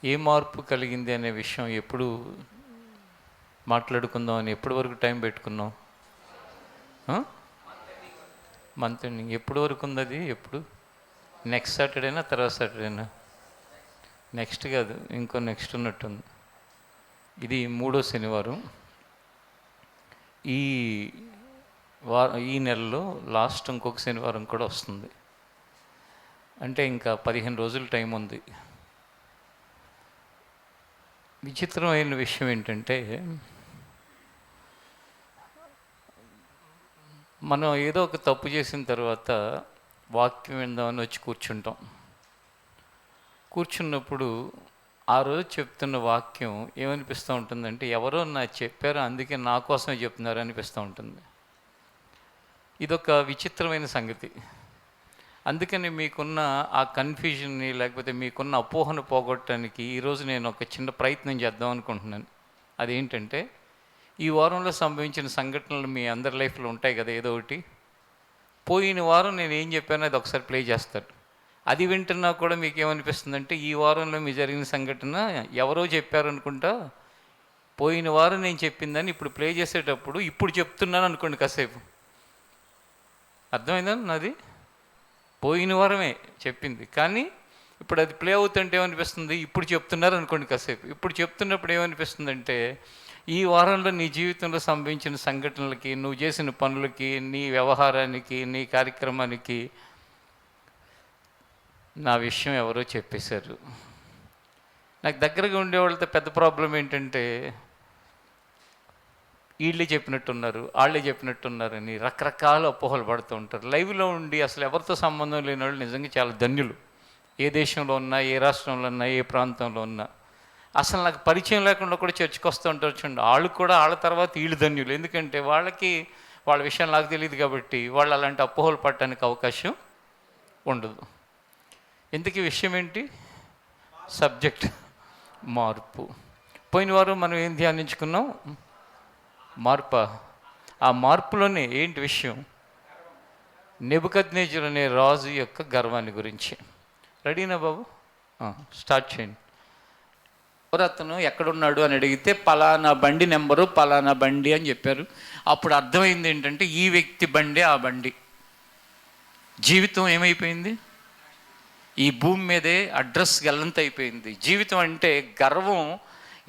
ఏ మార్పు కలిగింది అనే విషయం ఎప్పుడు మాట్లాడుకుందాం అని ఎప్పటి వరకు టైం పెట్టుకున్నాం? మంత్ ఎండింగ్ ఎప్పుడు వరకు ఉంది అది? ఎప్పుడు? నెక్స్ట్ సాటర్డేనా తర్వాత సాటర్డేనా? నెక్స్ట్ కాదు, ఇంకో నెక్స్ట్ ఉన్నట్టుంది. ఇది 3వ శనివారం. ఈ ఈ నెలలో లాస్ట్ ఇంకొక శనివారం కూడా వస్తుంది. అంటే ఇంకా 15 రోజులు టైం ఉంది. విచిత్రమైన విషయం ఏంటంటే, మనం ఏదో ఒక తప్పు చేసిన తర్వాత వాక్యం విందామని వచ్చి కూర్చుంటాం. కూర్చున్నప్పుడు ఆ రోజు చెప్తున్న వాక్యం ఏమనిపిస్తూ ఉంటుందంటే, ఎవరో నాకు చెప్పారో అందుకే నా కోసమే చెప్తున్నారు అనిపిస్తూ ఉంటుంది. ఇదొక విచిత్రమైన సంగతి. అందుకని మీకున్న ఆ కన్ఫ్యూజన్ని లేకపోతే మీకున్న అపోహను పోగొట్టడానికి ఈరోజు నేను ఒక చిన్న ప్రయత్నం చేద్దాం అనుకుంటున్నాను. అదేంటంటే, ఈ వారంలో సంభవించిన సంఘటనలు మీ అందరి లైఫ్లో ఉంటాయి కదా, ఏదో ఒకటి. పోయిన వారం నేను ఏం చెప్పానో అది ఒకసారి ప్లే చేస్తాను. అది వింటున్నా కూడా మీకు ఏమనిపిస్తుందంటే, ఈ వారంలో మీ జరిగిన సంఘటన ఎవరో చెప్పారనుకుంటా, పోయిన వారం నేను చెప్పిందని ఇప్పుడు ప్లే చేసేటప్పుడు ఇప్పుడు చెప్తున్నాను అనుకోండి కాసేపు. అర్థమైందా నాది? పోయిన వారమే చెప్పింది, కానీ ఇప్పుడు అది ప్లే అవుతుంటే ఏమనిపిస్తుంది, ఇప్పుడు చెప్తున్నారు అనుకోండి కాసేపు. ఇప్పుడు చెప్తున్నప్పుడు ఏమనిపిస్తుందంటే, ఈ వారంలో నీ జీవితంలో సంభవించిన సంఘటనలకి, నువ్వు చేసిన పనులకి, నీ వ్యవహారానికి, నీ కార్యక్రమానికి నా విషయం ఎవరో చెప్పేశారు. నాకు దగ్గరగా ఉండేవాళ్ళతో పెద్ద ప్రాబ్లం ఏంటంటే, వీళ్ళే చెప్పినట్టున్నారు, వాళ్ళే చెప్పినట్టున్నారని రకరకాల అపోహలు పడుతూ ఉంటారు. లైవ్లో ఉండి అసలు ఎవరితో సంబంధం లేని వాళ్ళు నిజంగా చాలా ధన్యులు. ఏ దేశంలో ఉన్నా, ఏ రాష్ట్రంలో ఉన్నా, ఏ ప్రాంతంలో ఉన్నా. అసలు నాకు పరిచయం లేకుండా కూడా చర్చకు వస్తూ ఉంటారు చూడండి, వాళ్ళు కూడా వాళ్ళ తర్వాత వీళ్ళు ధన్యులు. ఎందుకంటే వాళ్ళకి వాళ్ళ విషయం నాకు తెలియదు కాబట్టి వాళ్ళు అలాంటి అపోహలు పడటానికి అవకాశం ఉండదు. ఇంతకీ విషయం ఏంటి? సబ్జెక్ట్ మార్పు. పోయిన వారం మనం ఏం ధ్యానించుకున్నాం? మార్పా? ఆ మార్పులోనే ఏంటి విషయం? నెబుకద్నెజరు అనే రాజు యొక్క గర్వాన్ని గురించి. రెడీనా బాబు? స్టార్ట్ చేయండి. అతను ఎక్కడున్నాడు అని అడిగితే పలానా బండి నెంబరు పలానా బండి అని చెప్పారు. అప్పుడు అర్థమైంది ఏంటంటే, ఈ వ్యక్తి బండి ఆ బండి. జీవితం ఏమైపోయింది? ఈ భూమి మీదే అడ్రస్ గల్లంత అయిపోయింది. జీవితం అంటే గర్వం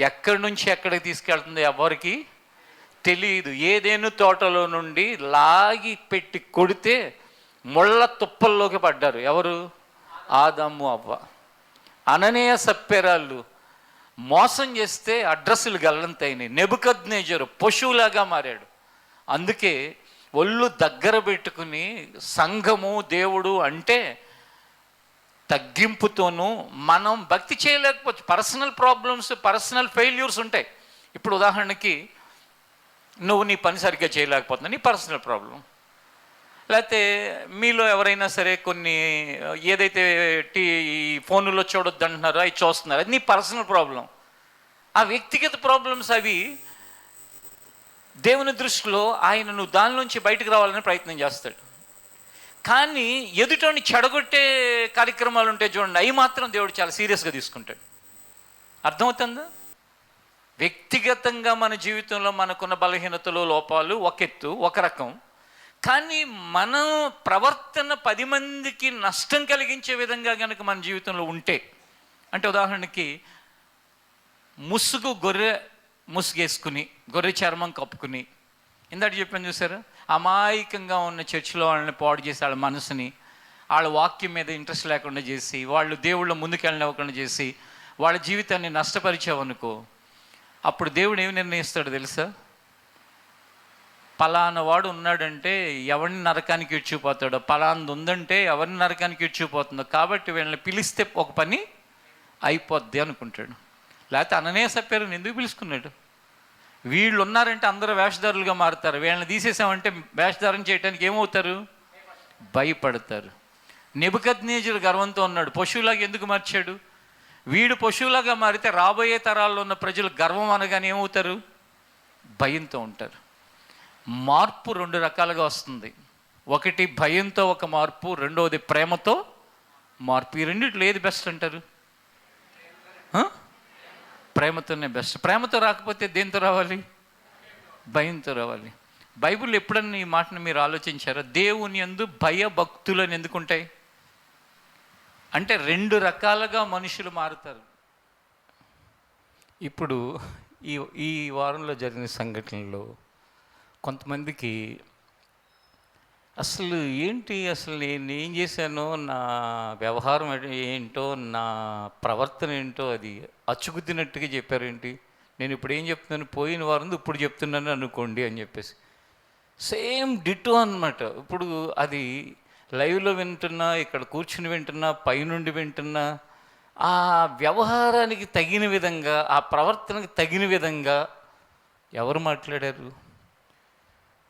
ఎక్కడి నుంచి ఎక్కడికి తీసుకెళ్తుంది ఎవరికి తెలియదు. ఏదేను తోటలో నుండి లాగి పెట్టి కొడితే ముళ్ళ తుప్పల్లోకి పడ్డారు. ఎవరు? ఆదాము అవ్వ. అననీయ సప్పెరాళ్ళు మోసం చేస్తే అడ్రస్సులు గల్లంతైనాయి. నెబుకద్నెజరు పశువులాగా మారాడు. అందుకే ఒళ్ళు దగ్గర పెట్టుకుని సంఘము దేవుడు అంటే తగ్గింపుతోనూ మనం భక్తి చేయలేకపోవచ్చు. పర్సనల్ ప్రాబ్లమ్స్, పర్సనల్ ఫెయిల్యూర్స్ ఉంటాయి. ఇప్పుడు ఉదాహరణకి నువ్వు నీ పని సరిగ్గా చేయలేకపోతున్నావు, నీ పర్సనల్ ప్రాబ్లం. లేకపోతే మీలో ఎవరైనా సరే కొన్ని ఏదైతే ఫోన్లో చూడొద్దు అంటున్నారో అవి చూస్తున్నారు, అది నీ పర్సనల్ ప్రాబ్లం. ఆ వ్యక్తిగత ప్రాబ్లమ్స్ అవి దేవుని దృష్టిలో ఆయన నువ్వు దాని నుంచి బయటకు రావాలని ప్రయత్నం చేస్తాడు. కానీ ఎదుటోని చెడగొట్టే కార్యక్రమాలు ఉంటాయి చూడండి, అవి మాత్రం దేవుడు చాలా సీరియస్గా తీసుకుంటాడు. అర్థమవుతుందా? వ్యక్తిగతంగా మన జీవితంలో మనకున్న బలహీనతలు, లోపాలు ఒక ఎత్తు, ఒక రకం. కానీ మన ప్రవర్తన 10 మందికి నష్టం కలిగించే విధంగా కనుక మన జీవితంలో ఉంటే, అంటే ఉదాహరణకి గొర్రె ముసుగేసుకుని, గొర్రె చర్మం కప్పుకుని, ఇందాక చెప్పాను చూసారా, అమాయకంగా ఉన్న చర్చిలో వాళ్ళని పాడు చేసి, వాళ్ళ మనసుని, వాళ్ళ వాక్యం మీద ఇంట్రెస్ట్ లేకుండా చేసి, వాళ్ళు దేవుళ్ళ ముందుకెళ్ళనివ్వకుండా చేసి, వాళ్ళ జీవితాన్ని నష్టపరిచావనుకో, అప్పుడు దేవుడు ఏమి నిర్ణయిస్తాడు తెలుసా? పలానా వాడు ఉన్నాడంటే ఎవరిని నరకానికి ఇడ్చిపోతాడో, పలాంది ఉందంటే ఎవరిని నరకానికి ఇడ్చిపోతుందో, కాబట్టి వీళ్ళని పిలిస్తే ఒక పని అయిపోద్ది అనుకుంటాడు. లేకపోతే అననీయ సప్పెరాని ఎందుకు పిలుచుకున్నాడు? వీళ్ళు ఉన్నారంటే అందరూ వేషధారులుగా మారుతారు, వీళ్ళని తీసేసామంటే వేషధారం చేయడానికి ఏమవుతారు? భయపడతారు. నెబుకద్నెజరు గర్వంతో ఉన్నాడు. పశువులాగా ఎందుకు మార్చాడు? వీడు పశువులాగా మారితే రాబోయే తరాల్లో ఉన్న ప్రజలు గర్వం అనగానే ఏమవుతారు? భయంతో ఉంటారు. మార్పు 2 రకాలుగా వస్తుంది. ఒకటి భయంతో ఒక మార్పు, రెండవది ప్రేమతో మార్పు. ఈ రెండిట్లో ఏది బెస్ట్ అంటారు? ప్రేమతోనే బెస్ట్. ప్రేమతో రాకపోతే దేంతో రావాలి? భయంతో రావాలి. బైబిల్ ఎప్పుడన్నా ఈ మాటను మీరు ఆలోచించారా? దేవుని యందు భయభక్తులు అని ఎందుకుంటాయి అంటే 2 రకాలుగా మనుషులు మారుతారు. ఇప్పుడు ఈ ఈ వారంలో జరిగిన సంఘటనలో కొంతమందికి అసలు నేను ఏం చేశానో, నా వ్యవహారం ఏంటో, నా ప్రవర్తన ఏంటో అది అచ్చుకుద్దినట్టుగా చెప్పారేంటి. నేను ఇప్పుడు ఏం చెప్తున్నాను, పోయిన వారం ఇప్పుడు చెప్తున్నాను అనుకోండి అని చెప్పేసి సేమ్ డిటో అన్నమాట. ఇప్పుడు అది లైవ్లో వింటున్నా, ఇక్కడ కూర్చుని వింటున్నా, పైనుండి వింటున్నా, ఆ వ్యవహారానికి తగిన విధంగా, ఆ ప్రవర్తనకు తగిన విధంగా ఎవరు మాట్లాడారు?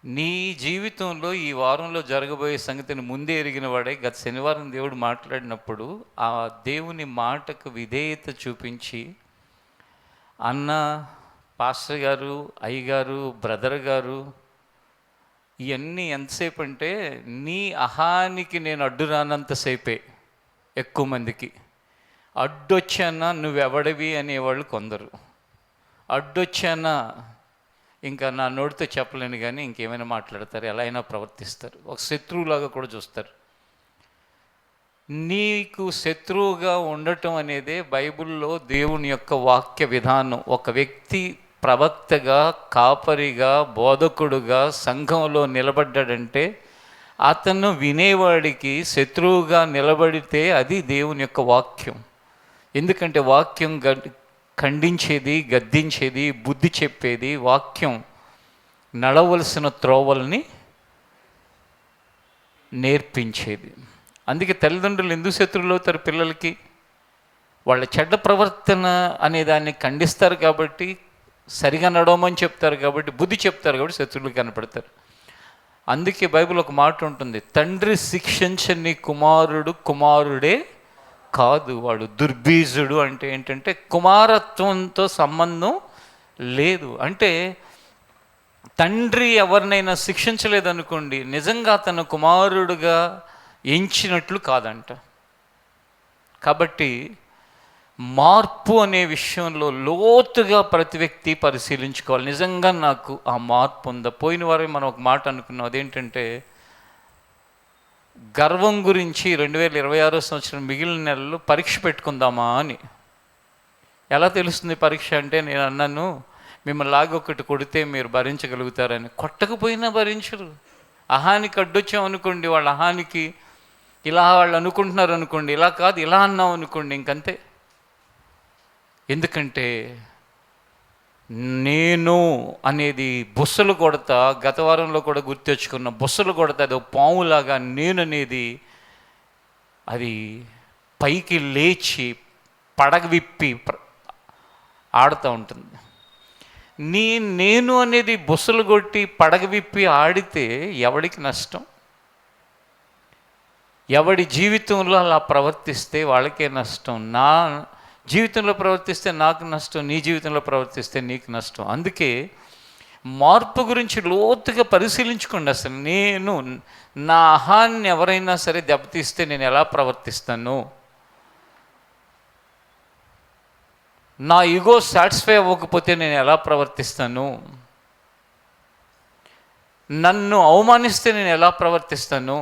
నీ జీవితంలో ఈ వారంలో జరగబోయే సంగతిని ముందే ఎరిగిన వాడే గత శనివారం దేవుడు మాట్లాడినప్పుడు ఆ దేవుని మాటకు విధేయత చూపించి, అన్న, పాస్టర్ గారు, అయ్యగారు, బ్రదర్ గారు, ఇవన్నీ ఎంతసేపు అంటే నీ అహానికి నేను అడ్డు రానంతసేపే. ఎక్కువ మందికి అడ్డొచ్చానా నువ్వెవడివి అనేవాళ్ళు కొందరు. అడ్డొచ్చానా ఇంకా నా నోటితో చెప్పలేను కానీ ఇంకేమైనా మాట్లాడతారు, ఎలా అయినా ప్రవర్తిస్తారు, ఒక శత్రువులాగా కూడా చూస్తారు. నీకు శత్రువుగా ఉండటం అనేదే బైబిల్లో దేవుని యొక్క వాక్య విధానం. ఒక వ్యక్తి ప్రవక్తగా, కాపరిగా, బోధకుడుగా సంఘంలో నిలబడ్డాడంటే అతను వినేవాడికి శత్రువుగా నిలబడితే అది దేవుని యొక్క వాక్యం. ఎందుకంటే వాక్యం ఖండించేది, గద్దించేది, బుద్ధి చెప్పేది. వాక్యం నడవలసిన త్రోవల్ని నేర్పించేది. అందుకే తల్లిదండ్రులు ఎందుకు శత్రువులు అవుతారు పిల్లలకి? వాళ్ళ చెడ్డ ప్రవర్తన అనే దాన్ని ఖండిస్తారు కాబట్టి, సరిగా నడవమని చెప్తారు కాబట్టి, బుద్ధి చెప్తారు కాబట్టి శత్రువులు కనపడతారు. అందుకే బైబిల్ ఒక మాట ఉంటుంది, తండ్రి శిక్షించని కుమారుడు కుమారుడే కాదు, వాడు దుర్బీజుడు. అంటే ఏంటంటే కుమారత్వంతో సంబంధం లేదు. అంటే తండ్రి ఎవరినైనా శిక్షించలేదనుకోండి, నిజంగా తన కుమారుడుగా ఎంచినట్లు కాదంట. కాబట్టి మార్పు అనే విషయంలో లోతుగా ప్రతి వ్యక్తి పరిశీలించుకోవాలి. నిజంగా నాకు ఆ మార్పు ఉందా? పోయిన వారం మనం ఒక మాట అనుకున్నాం, అదేంటంటే గర్వం గురించి 2026 సంవత్సరం మిగిలిన నెలలు పరీక్ష పెట్టుకుందామా అని. ఎలా తెలుస్తుంది పరీక్ష అంటే, నేను అన్నాను మిమ్మల్ని లాగొకటి కొడితే మీరు భరించగలుగుతారని. కొట్టకపోయినా భరించరు. అహానికి అడ్డొచ్చాం అనుకోండి, వాళ్ళ అహానికి ఇలా వాళ్ళు అనుకుంటున్నారు అనుకోండి, ఇలా కాదు ఇలా అన్నాం అనుకోండి, ఇంకంతే. ఎందుకంటే నేను అనేది బుస్సలు కొడతా, గత వారంలో కూడా గుర్తెచ్చుకున్న బుస్సలు కొడతా, అది పాములాగా నేను అనేది అది పైకి లేచి పడగ విప్పి ఆడుతూ ఉంటుంది. నేను అనేది బుస్సలు కొట్టి పడగ విప్పి ఆడితే ఎవడికి నష్టం? ఎవడి జీవితంలో అలా ప్రవర్తిస్తే వాళ్ళకే నష్టం. నా జీవితంలో ప్రవర్తిస్తే నాకు నష్టం, నీ జీవితంలో ప్రవర్తిస్తే నీకు నష్టం. అందుకే మార్పు గురించి లోతుగా పరిశీలించుకోండి. అసలు నేను నా అహాన్ని ఎవరైనా సరే దెబ్బతీస్తే నేను ఎలా ప్రవర్తిస్తాను? నా ఈగో సాటిస్ఫై అవ్వకపోతే నేను ఎలా ప్రవర్తిస్తాను? నన్ను అవమానిస్తే నేను ఎలా ప్రవర్తిస్తాను?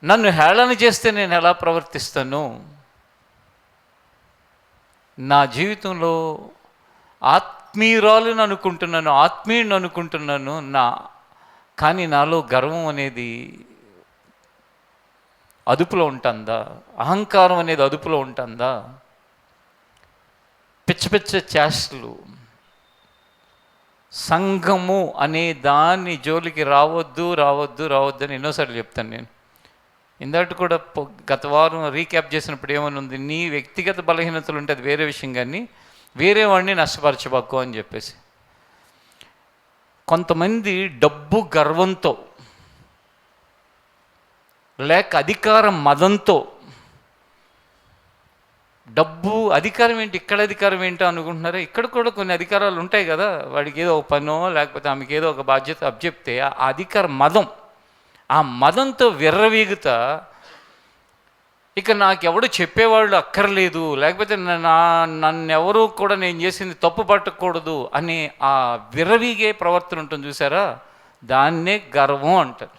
నన్ను హేళన చేస్తే నేను ఎలా ప్రవర్తిస్తాను? నా జీవితంలో ఆత్మీయురాలను అనుకుంటున్నాను, ఆత్మీయుని అనుకుంటున్నాను, కానీ నాలో గర్వం అనేది అదుపులో ఉంటుందా? అహంకారం అనేది అదుపులో ఉంటుందా? పిచ్చ పిచ్చ చేష్టలు, సంఘము అనే దాని జోలికి రావద్దు అని ఎన్నోసార్లు చెప్తాను నేను. ఇందాక కూడా గత వారం రీక్యాప్ చేసినప్పుడు ఏమని ఉంది, నీ వ్యక్తిగత బలహీనతలు ఉంటే అది వేరే విషయం, కానీ వేరే వాడిని నష్టపరచబాకు అని చెప్పేసి. కొంతమంది డబ్బు గర్వంతో లేక అధికార మదంతో, డబ్బు అధికారం ఏంటి, ఇక్కడ అధికారం ఏంటో అనుకుంటున్నారా? ఇక్కడ కూడా కొన్ని అధికారాలు ఉంటాయి కదా. వాడికి ఏదో ఒక పనో లేకపోతే ఆమెకి ఏదో ఒక బాధ్యత అప్పచెప్తే ఆ అధికార మదం, ఆ మదంతో విర్రవీగుతా ఇక నాకెవడు చెప్పేవాళ్ళు అక్కర్లేదు, లేకపోతే నన్నెవరూ కూడా నేను చేసింది తప్పు పట్టకూడదు అని ఆ విర్రవీగే ప్రవర్తన ఉంటుంది చూసారా, దాన్నే గర్వం అంటారు.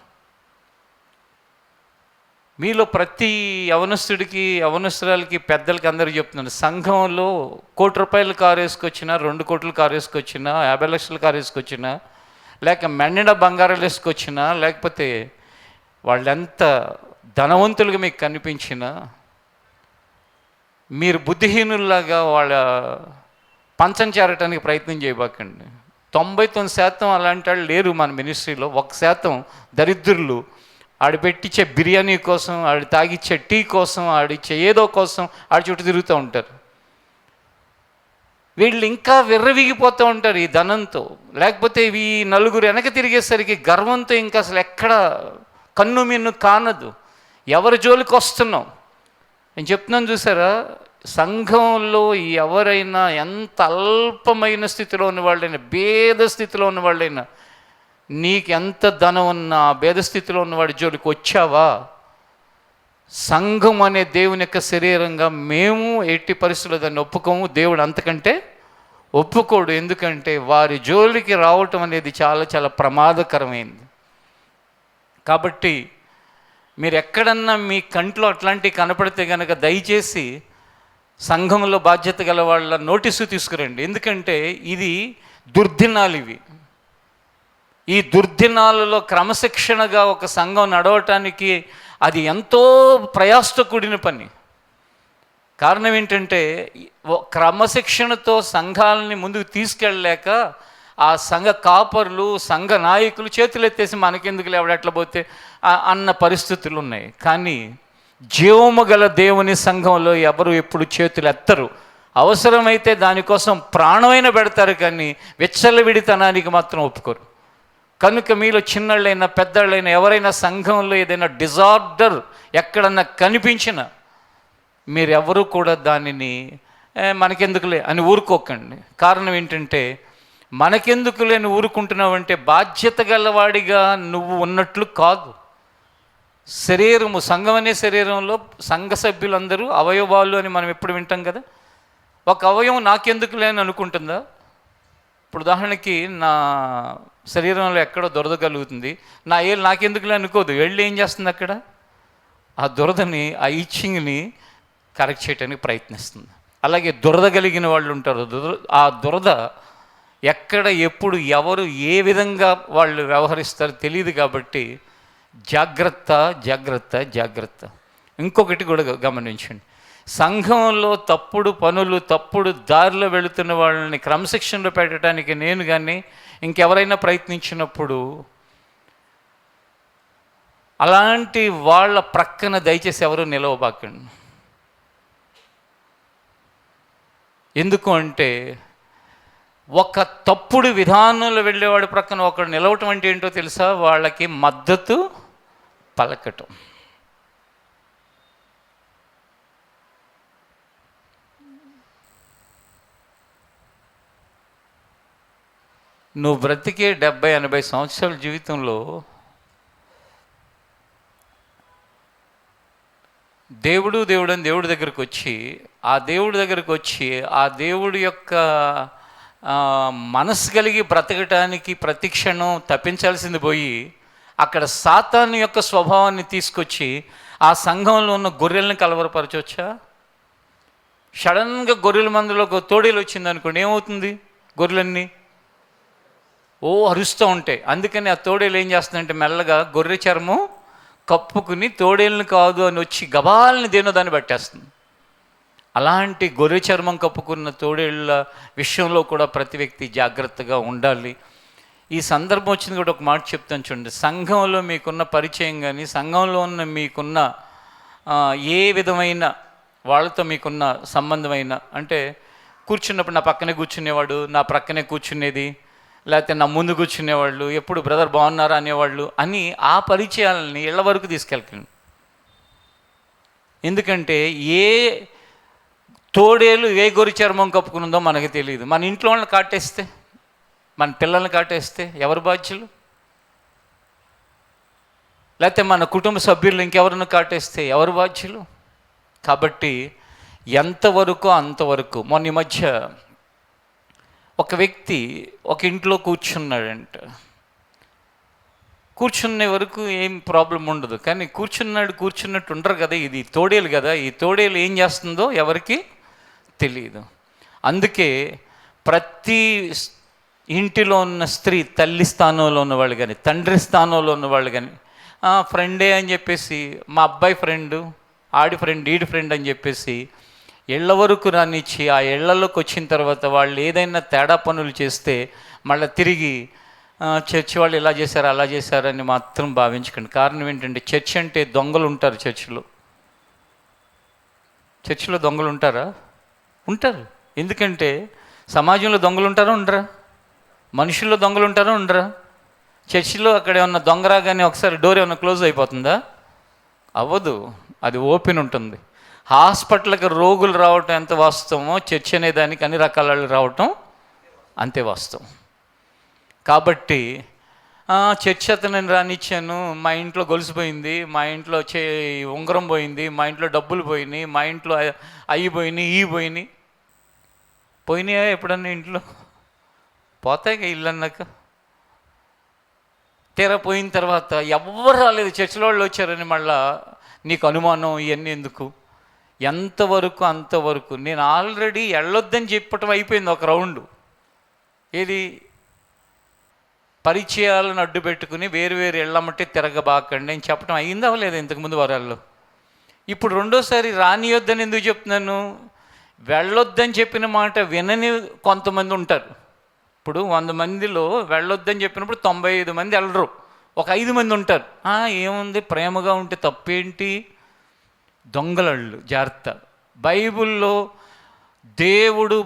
మీలో ప్రతి యవనస్తుడికి, యవనస్తురాలకి, పెద్దలకి అందరికీ చెప్తున్నాను, సంఘంలో ₹1,00,00,000 కారు వేసుకొచ్చినా, 2 కోట్లు కారు వేసుకొచ్చినా, 50 లక్షల కారు వేసుకొచ్చినా, లేక మెండిన బంగారాలు వేసుకొచ్చినా, లేకపోతే వాళ్ళెంత ధనవంతులుగా మీకు కనిపించినా, మీరు బుద్ధిహీనుల్లాగా వాళ్ళ పంచం చేరటానికి ప్రయత్నం చేయబాకండి. 99% అలాంటి వాళ్ళు లేరు మన మినిస్ట్రీలో. 1% దరిద్రులు ఆడు పెట్టించే బిర్యానీ కోసం, ఆడు తాగిచ్చే టీ కోసం, ఆడిచ్చే ఏదో కోసం ఆడి చుట్టూ తిరుగుతూ ఉంటారు. వీళ్ళు ఇంకా విర్రవీగిపోతూ ఉంటారు ఈ ధనంతో. లేకపోతే ఈ నలుగురు వెనక తిరిగేసరికి గర్వంతో ఇంకా అసలు ఎక్కడ కన్ను మిన్ను కానదు. ఎవరి జోలికి వస్తున్నాం నేను చెప్తున్నాను చూసారా, సంఘంలో ఎవరైనా ఎంత అల్పమైన స్థితిలో ఉన్న వాళ్ళైనా, భేద స్థితిలో ఉన్న వాళ్ళైనా, నీకెంత ధనం ఉన్నా భేద స్థితిలో ఉన్నవాడి జోలికి వచ్చావా, సంఘం అనే దేవుని యొక్క శరీరంగా మేము ఎట్టి పరిస్థితుల్లో దాన్ని ఒప్పుకోము. దేవుడు అంతకంటే ఒప్పుకోడు. ఎందుకంటే వారి జోలికి రావటం అనేది చాలా చాలా ప్రమాదకరమైంది. కాబట్టి మీరు ఎక్కడన్నా మీ కంట్లో అట్లాంటివి కనపడితే కనుక దయచేసి సంఘంలో బాధ్యత గల వాళ్ళ నోటీసు తీసుకురండి. ఎందుకంటే ఇది దుర్దినాలు. ఈ దుర్దినాలలో క్రమశిక్షణగా ఒక సంఘం నడవటానికి అది ఎంతో ప్రయాసతో కూడిన పని. కారణం ఏంటంటే క్రమశిక్షణతో సంఘాలని ముందుకు తీసుకెళ్ళలేక ఆ సంఘ కాపర్లు, సంఘ నాయకులు చేతులు ఎత్తేసి మనకెందుకు లేవడెట్లా పోతే అన్న పరిస్థితులు ఉన్నాయి. కానీ జీవము గల దేవుని సంఘంలో ఎవరు ఎప్పుడు చేతులు ఎత్తరు. అవసరమైతే దానికోసం ప్రాణమైన పెడతారు, కానీ విచ్చలవిడితనానికి మాత్రం ఒప్పుకోరు. కనుక మీలో చిన్నళ్ళైనా పెద్దళ్ళైనా ఎవరైనా సంఘంలో ఏదైనా డిజార్డర్ ఎక్కడన్నా కనిపించినా మీరెవరూ కూడా దానిని మనకెందుకులే అని ఊరుకోకండి. కారణం ఏంటంటే మనకెందుకులే అని ఊరుకుంటున్నావంటే బాధ్యత గలవాడిగా నువ్వు ఉన్నట్లు కాదు. శరీరము, సంఘం అనే శరీరంలో సంఘ సభ్యులందరూ అవయవాలు అని మనం ఎప్పుడు వింటాం కదా. ఒక అవయవం నాకెందుకులే అని అనుకుంటుందా? ఇప్పుడు ఉదాహరణకి నా శరీరంలో ఎక్కడో దురద కలుగుతుంది, నా ఏళ్ళు నాకెందుకులే అనుకోదు. వెళ్ళి ఏం చేస్తుంది అక్కడ? ఆ దురదని, ఆ ఇచ్చింగ్ని కరెక్ట్ చేయడానికి ప్రయత్నిస్తుంది. అలాగే దురద కలిగిన వాళ్ళు ఉంటారు. ఆ దురద ఎక్కడ, ఎప్పుడు, ఎవరు, ఏ విధంగా వాళ్ళు వ్యవహరిస్తారో తెలియదు. కాబట్టి జాగ్రత్త, జాగ్రత్త, జాగ్రత్త. ఇంకొకటి కూడా గమనించండి, సంఘంలో తప్పుడు పనులు, తప్పుడు దారిలో వెళుతున్న వాళ్ళని క్రమశిక్షణలో పెట్టడానికి నేను కానీ ఇంకెవరైనా ప్రయత్నించినప్పుడు అలాంటి వాళ్ళ ప్రక్కన దయచేసి ఎవరు నిలవబాకండి. ఎందుకు అంటే ఒక తప్పుడు విధానంలో వెళ్ళేవాడి ప్రక్కన ఒకడు నిలవటం అంటే ఏంటో తెలుసా? వాళ్ళకి మద్దతు పలకటం. నువ్వు బ్రతికే 70-80 సంవత్సరాల జీవితంలో దేవుడు అని దేవుడి దగ్గరకు వచ్చి, ఆ దేవుడి యొక్క మనసు కలిగి బ్రతకటానికి ప్రతి క్షణం తప్పించాల్సింది పోయి, అక్కడ సాతాను యొక్క స్వభావాన్ని తీసుకొచ్చి ఆ సంఘంలో ఉన్న గొర్రెల్ని కలవరపరచవచ్చా? సడన్గా గొర్రెల మందులో ఒక తోడేలు వచ్చింది అనుకోండి, ఏమవుతుంది? గొర్రెలన్నీ అరుస్తూ ఉంటాయి. అందుకని ఆ తోడేలు ఏం చేస్తుందంటే మెల్లగా గొర్రె చర్మం కప్పుకుని తోడేళ్ళని కాదు అని వచ్చి గబాల్ని దేనో దాన్ని పట్టేస్తుంది. అలాంటి గొర్రె చర్మం కప్పుకున్న తోడేళ్ళ విషయంలో కూడా ప్రతి వ్యక్తి జాగ్రత్తగా ఉండాలి. ఈ సందర్భం వచ్చింది కూడా ఒక మాట చెప్తాను చూడండి. సంఘంలో మీకున్న పరిచయం కానీ, సంఘంలో ఉన్న మీకున్న ఏ విధమైన వాళ్ళతో మీకున్న సంబంధమైన, అంటే కూర్చున్నప్పుడు నా పక్కనే కూర్చునేవాడు, నా ప్రక్కనే కూర్చునేది, లేకపోతే నా ముందు కూర్చునేవాళ్ళు, ఎప్పుడు బ్రదర్ బాగున్నారా అనేవాళ్ళు అని ఆ పరిచయాలని ఇళ్ల వరకు తీసుకెళ్ళకండి. ఎందుకంటే ఏ తోడేలు ఏ గొర్రె చర్మం కప్పుకున్నదో మనకు తెలియదు. మన ఇంట్లో వాళ్ళని కాటేస్తే, మన పిల్లల్ని కాటేస్తే ఎవరు బాధ్యులు? లేకపోతే మన కుటుంబ సభ్యులు ఇంకెవరిని కాటేస్తే ఎవరు బాధ్యులు? కాబట్టి ఎంతవరకు అంతవరకు. మొన్న ఈ మధ్య ఒక వ్యక్తి ఒక ఇంట్లో కూర్చున్నాడంట. కూర్చునే వరకు ఏం ప్రాబ్లం ఉండదు, కానీ కూర్చున్నట్టు ఉండరు కదా, ఇది తోడేలు కదా, ఈ తోడేలు ఏం చేస్తుందో ఎవరికి తెలియదు. అందుకే ప్రతి ఇంటిలో ఉన్న స్త్రీ, తల్లి స్థానంలో ఉన్నవాళ్ళు కానీ తండ్రి స్థానంలో ఉన్నవాళ్ళు కానీ ఫ్రెండే అని చెప్పేసి, మా అబ్బాయి ఫ్రెండు, ఆడి ఫ్రెండ్, ఈడి ఫ్రెండ్ అని చెప్పేసి ఇళ్ల వరకు రానిచ్చి ఆ ఇళ్లలోకి వచ్చిన తర్వాత వాళ్ళు ఏదైనా తేడా పనులు చేస్తే మళ్ళీ తిరిగి చర్చి వాళ్ళు ఇలా చేశారు అలా చేశారని మాత్రం భావించకండి. కారణం ఏంటంటే చర్చ్ అంటే దొంగలు ఉంటారు. చర్చిలో దొంగలు ఉంటారా? ఉంటారు. ఎందుకంటే సమాజంలో దొంగలు ఉంటారా ఉండరా? మనుషుల్లో దొంగలు ఉంటారా ఉండరా? చర్చిలో అక్కడ ఏమన్నా దొంగ రాగానే ఒకసారి డోర్ ఏమన్నా క్లోజ్ అయిపోతుందా? అవ్వదు, అది ఓపెన్ ఉంటుంది. హాస్పిటల్కి రోగులు రావటం ఎంత వాస్తవమో చర్చ్ అనే దానికి అన్ని రకాల వాళ్ళు రావటం అంతే వాస్తవం. కాబట్టి చర్చ్ అతను రానిచ్చాను, మా ఇంట్లో గొలుసుపోయింది, మా ఇంట్లో ఉంగరం పోయింది, మా ఇంట్లో డబ్బులు పోయినాయి, మా ఇంట్లో అవి పోయినాయి, పోయినాయా ఎప్పుడన్నా? ఇంట్లో పోతాయిగా ఇల్లు అన్నాక. తీరా పోయిన తర్వాత ఎవ్వరు రాలేదు, చర్చిలో వాళ్ళు వచ్చారని మళ్ళా నీకు అనుమానం. ఇవన్నీ ఎందుకు? ఎంతవరకు అంతవరకు. నేను ఆల్రెడీ వెళ్ళొద్దని చెప్పటం అయిపోయింది ఒక రౌండ్. ఏది? పరిచయాలను అడ్డు పెట్టుకుని వేరు వెళ్ళమంటే తిరగబాకండి అని చెప్పడం అయిందా లేదా ఇంతకుముందు వారాల్లో? ఇప్పుడు రెండోసారి రానియొద్దని ఎందుకు చెప్తున్నాను? వెళ్ళొద్దని చెప్పిన మాట వినని కొంతమంది ఉంటారు. ఇప్పుడు 100 మందిలో వెళ్ళొద్దని చెప్పినప్పుడు 95 మంది వెళ్ళరు, ఒక 5 మంది ఉంటారు. ఏముంది, ప్రేమగా ఉంటే తప్పేంటి? దొంగలళ్ళు, జాగ్రత్త. బైబిల్లో దేవుడు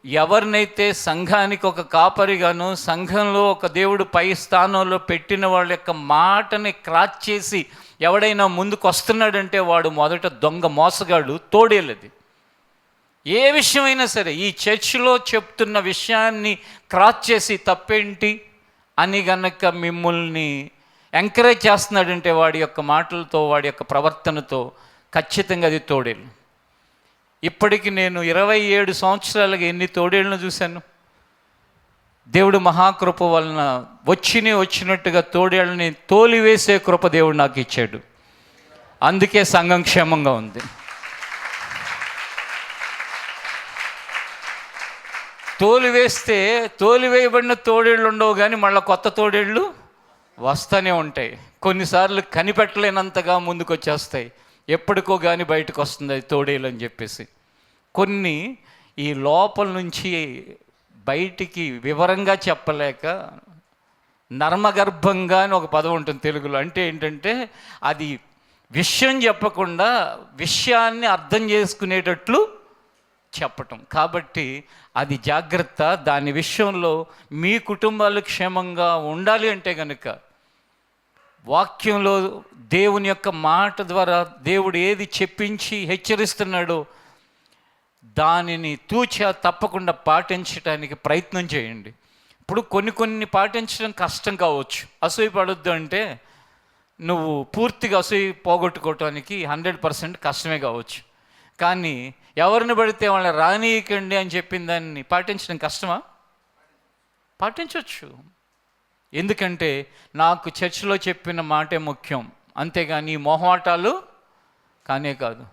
ఎవరినైతే సంఘానికి ఒక కాపరిగాను, సంఘంలో ఒక దేవుడు పై స్థానంలో పెట్టిన వాళ్ళ యొక్క మాటని క్రాచ్ చేసి ఎవడైనా ముందుకు వస్తున్నాడంటే వాడు మొదట దొంగ, మోసగాడు, తోడేలది. ఏ విషయమైనా సరే ఈ చర్చిలో చెప్తున్న విషయాన్ని క్రాచ్ చేసి తప్పేంటి అని గనక మిమ్మల్ని ఎంకరేజ్ చేస్తున్నాడంటే వాడి యొక్క మాటలతో, వాడి యొక్క ప్రవర్తనతో ఖచ్చితంగా అది తోడేలు. ఇప్పటికి నేను 27 సంవత్సరాలుగా ఎన్ని తోడేళ్ళను చూశాను. దేవుడు మహాకృప వలన వచ్చినట్టుగా తోడేళ్ళని తోలివేసే కృప దేవుడు నాకు ఇచ్చాడు. అందుకే సంఘం క్షేమంగా ఉంది. తోలివేయబడిన తోడేళ్ళు ఉండవు, కానీ మళ్ళీ కొత్త తోడేళ్ళు వస్తూనే ఉంటాయి. కొన్నిసార్లు కనిపెట్టలేనంతగా ముందుకు వచ్చేస్తాయి. ఎప్పటికో కానీ బయటకు వస్తుంది అది తోడేలు అని చెప్పేసి. కొన్ని ఈ లోపల నుంచి బయటికి వివరంగా చెప్పలేక నర్మగర్భంగా అని ఒక పదం ఉంటుంది తెలుగులో. అంటే ఏంటంటే అది విషయం చెప్పకుండా విషయాన్ని అర్థం చేసుకునేటట్లు చెప్పటం. కాబట్టి అది జాగ్రత్త. దాని విషయంలో మీ కుటుంబాలు క్షేమంగా ఉండాలి అంటే కనుక వాక్యంలో దేవుని యొక్క మాట ద్వారా దేవుడు ఏది చెప్పించి హెచ్చరిస్తున్నాడో దానిని తూచా తప్పకుండా పాటించడానికి ప్రయత్నం చేయండి. ఇప్పుడు కొన్ని పాటించడం కష్టం కావచ్చు. అసూయ పడొద్దు అంటే నువ్వు పూర్తిగా అసూయ పోగొట్టుకోవటానికి 100% కష్టమే కావచ్చు. కానీ ఎవరిని పడితే వాళ్ళని రానీయకండి అని చెప్పిన దాన్ని పాటించడం కష్టమా? పాటించవచ్చు. ఎందుకంటే నాకు చర్చిలో చెప్పిన మాటే ముఖ్యం, అంతేగాని మొహమాటాలు కానే కాదు.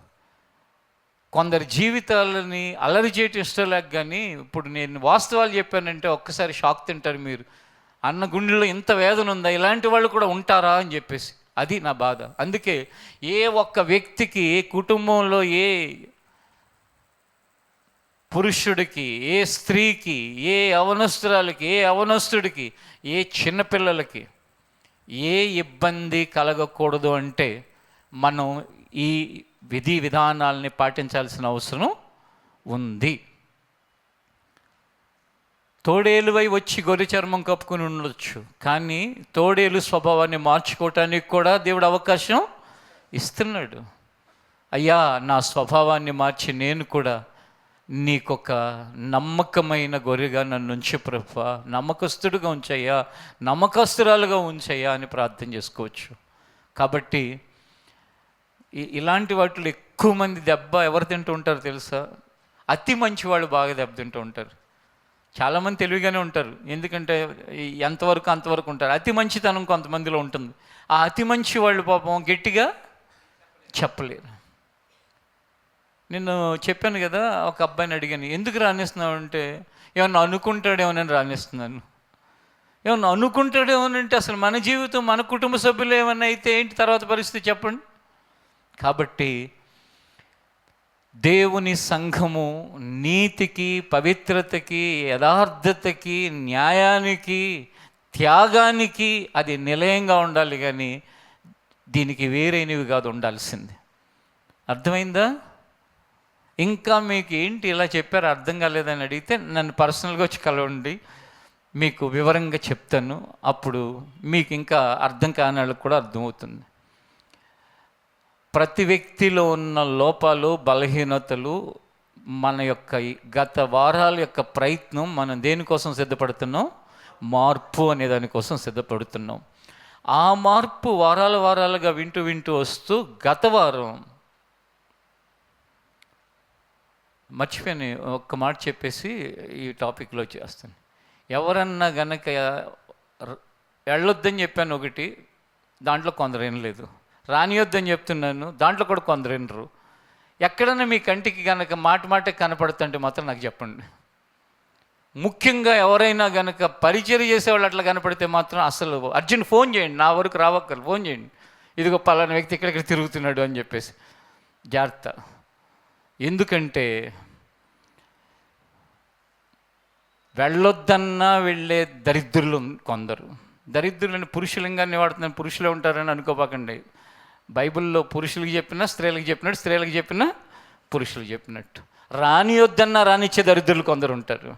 కొందరి జీవితాలని అల్లరి చేయటం ఇష్టం లేక, కానీ ఇప్పుడు నేను వాస్తవాలు చెప్పానంటే ఒక్కసారి షాక్ తింటారు మీరు. అన్న గుండెలో ఇంత వేదన ఉందా, ఇలాంటి వాళ్ళు కూడా ఉంటారా అని చెప్పేసి. అది నా బాధ. అందుకే ఏ ఒక్క వ్యక్తికి, ఏ కుటుంబంలో, ఏ పురుషుడికి, ఏ స్త్రీకి, ఏ యవనస్తురాలకి, ఏ యవనస్తుడికి, ఏ చిన్నపిల్లలకి ఏ ఇబ్బంది కలగకూడదు అంటే మనం ఈ విధి విధానాలని పాటించాల్సిన అవసరం ఉంది. తోడేలువై వచ్చి గొర్రె చర్మం కప్పుకుని ఉండొచ్చు, కానీ తోడేలు స్వభావాన్ని మార్చుకోవటానికి కూడా దేవుడు అవకాశం ఇస్తున్నాడు. అయ్యా, నా స్వభావాన్ని మార్చి నేను కూడా నీకొక నమ్మకమైన గొర్రెగా నన్ను ఉంచు ప్రభువా, నమ్మకస్తుడుగా ఉంచయ్యా, నమ్మకస్తురాలుగా ఉంచయ్యా అని ప్రార్థన చేసుకోవచ్చు. కాబట్టి ఇలాంటి వాటిలో ఎక్కువ మంది దెబ్బ ఎవరు తింటూ ఉంటారు తెలుసా? అతి మంచి వాళ్ళు బాగా దెబ్బ తింటూ ఉంటారు. చాలామంది తెలివిగానే ఉంటారు, ఎందుకంటే ఎంతవరకు అంతవరకు ఉంటారు. అతి మంచితనం కొంతమందిలో ఉంటుంది. ఆ అతి మంచి వాళ్ళు పాపం గట్టిగా చెప్పలేరు. నేను చెప్పాను కదా, ఒక అబ్బాయిని అడిగాను, ఎందుకు రాణిస్తున్నావు అంటే, ఏమన్నా అనుకుంటాడేమోనని రాణిస్తున్నాను. ఏమన్నా అనుకుంటాడేమోనంటే అసలు మన జీవితం, మన కుటుంబ సభ్యులు ఏమన్నా అయితే ఏంటి తర్వాత పరిస్థితి చెప్పండి. కాబట్టి దేవుని సంఘము నీతికి, పవిత్రతకి, యథార్థతకి, న్యాయానికి, త్యాగానికి అది నిలయంగా ఉండాలి, కానీ దీనికి వేరైనవి కాదు ఉండాల్సింది. అర్థమైందా? ఇంకా మీకు ఏంటి ఇలా చెప్పారు అర్థం కాలేదని అడిగితే నన్ను పర్సనల్గా వచ్చి కలవండి, మీకు వివరంగా చెప్తాను. అప్పుడు మీకు ఇంకా అర్థం కాని వాళ్ళకి కూడా అర్థమవుతుంది. ప్రతి వ్యక్తిలో ఉన్న లోపాలు, బలహీనతలు, మన యొక్క గత వారాల యొక్క ప్రయత్నం, మనం దేనికోసం సిద్ధపడుతున్నాం? మార్పు అనే దానికోసం సిద్ధపడుతున్నాం. ఆ మార్పు వారాలుగా వింటూ వస్తూ గత వారం మర్చిపోయాను, ఒక్క మాట చెప్పేసి ఈ టాపిక్లో చేస్తాను. ఎవరన్నా గనక వెళ్ళొద్దని చెప్పాను ఒకటి, దాంట్లో కొందరు వినలేదు. రానియొద్దని చెప్తున్నాను, దాంట్లో కూడా కొందరు వినరు. ఎక్కడన్నా మీ కంటికి కనుక మాట కనపడుతుంటే మాత్రం నాకు చెప్పండి. ముఖ్యంగా ఎవరైనా కనుక పరిచయం చేసేవాళ్ళు అట్లా కనపడితే మాత్రం అసలు అర్జెంట్ ఫోన్ చేయండి, నా వరకు రావక్కర్లేదు, ఫోన్ చేయండి, ఇదిగో పలానా వ్యక్తి ఇక్కడిక్కడ తిరుగుతున్నాడు అని చెప్పేసి. జాగ్రత్త. ఎందుకంటే వెళ్ళొద్దన్నా వెళ్ళే దరిద్రులు కొందరు. దరిద్రులని పురుషులింగాన్ని వాడుతున్నాను, పురుషులే ఉంటారని అనుకోపాకండి. బైబిల్లో పురుషులకి చెప్పినా స్త్రీలకు చెప్పినట్టు, స్త్రీలకు చెప్పినా పురుషులకు చెప్పినట్టు. రానియొద్దన్నా రానిచ్చే దరిద్రులు కొందరు ఉంటారు,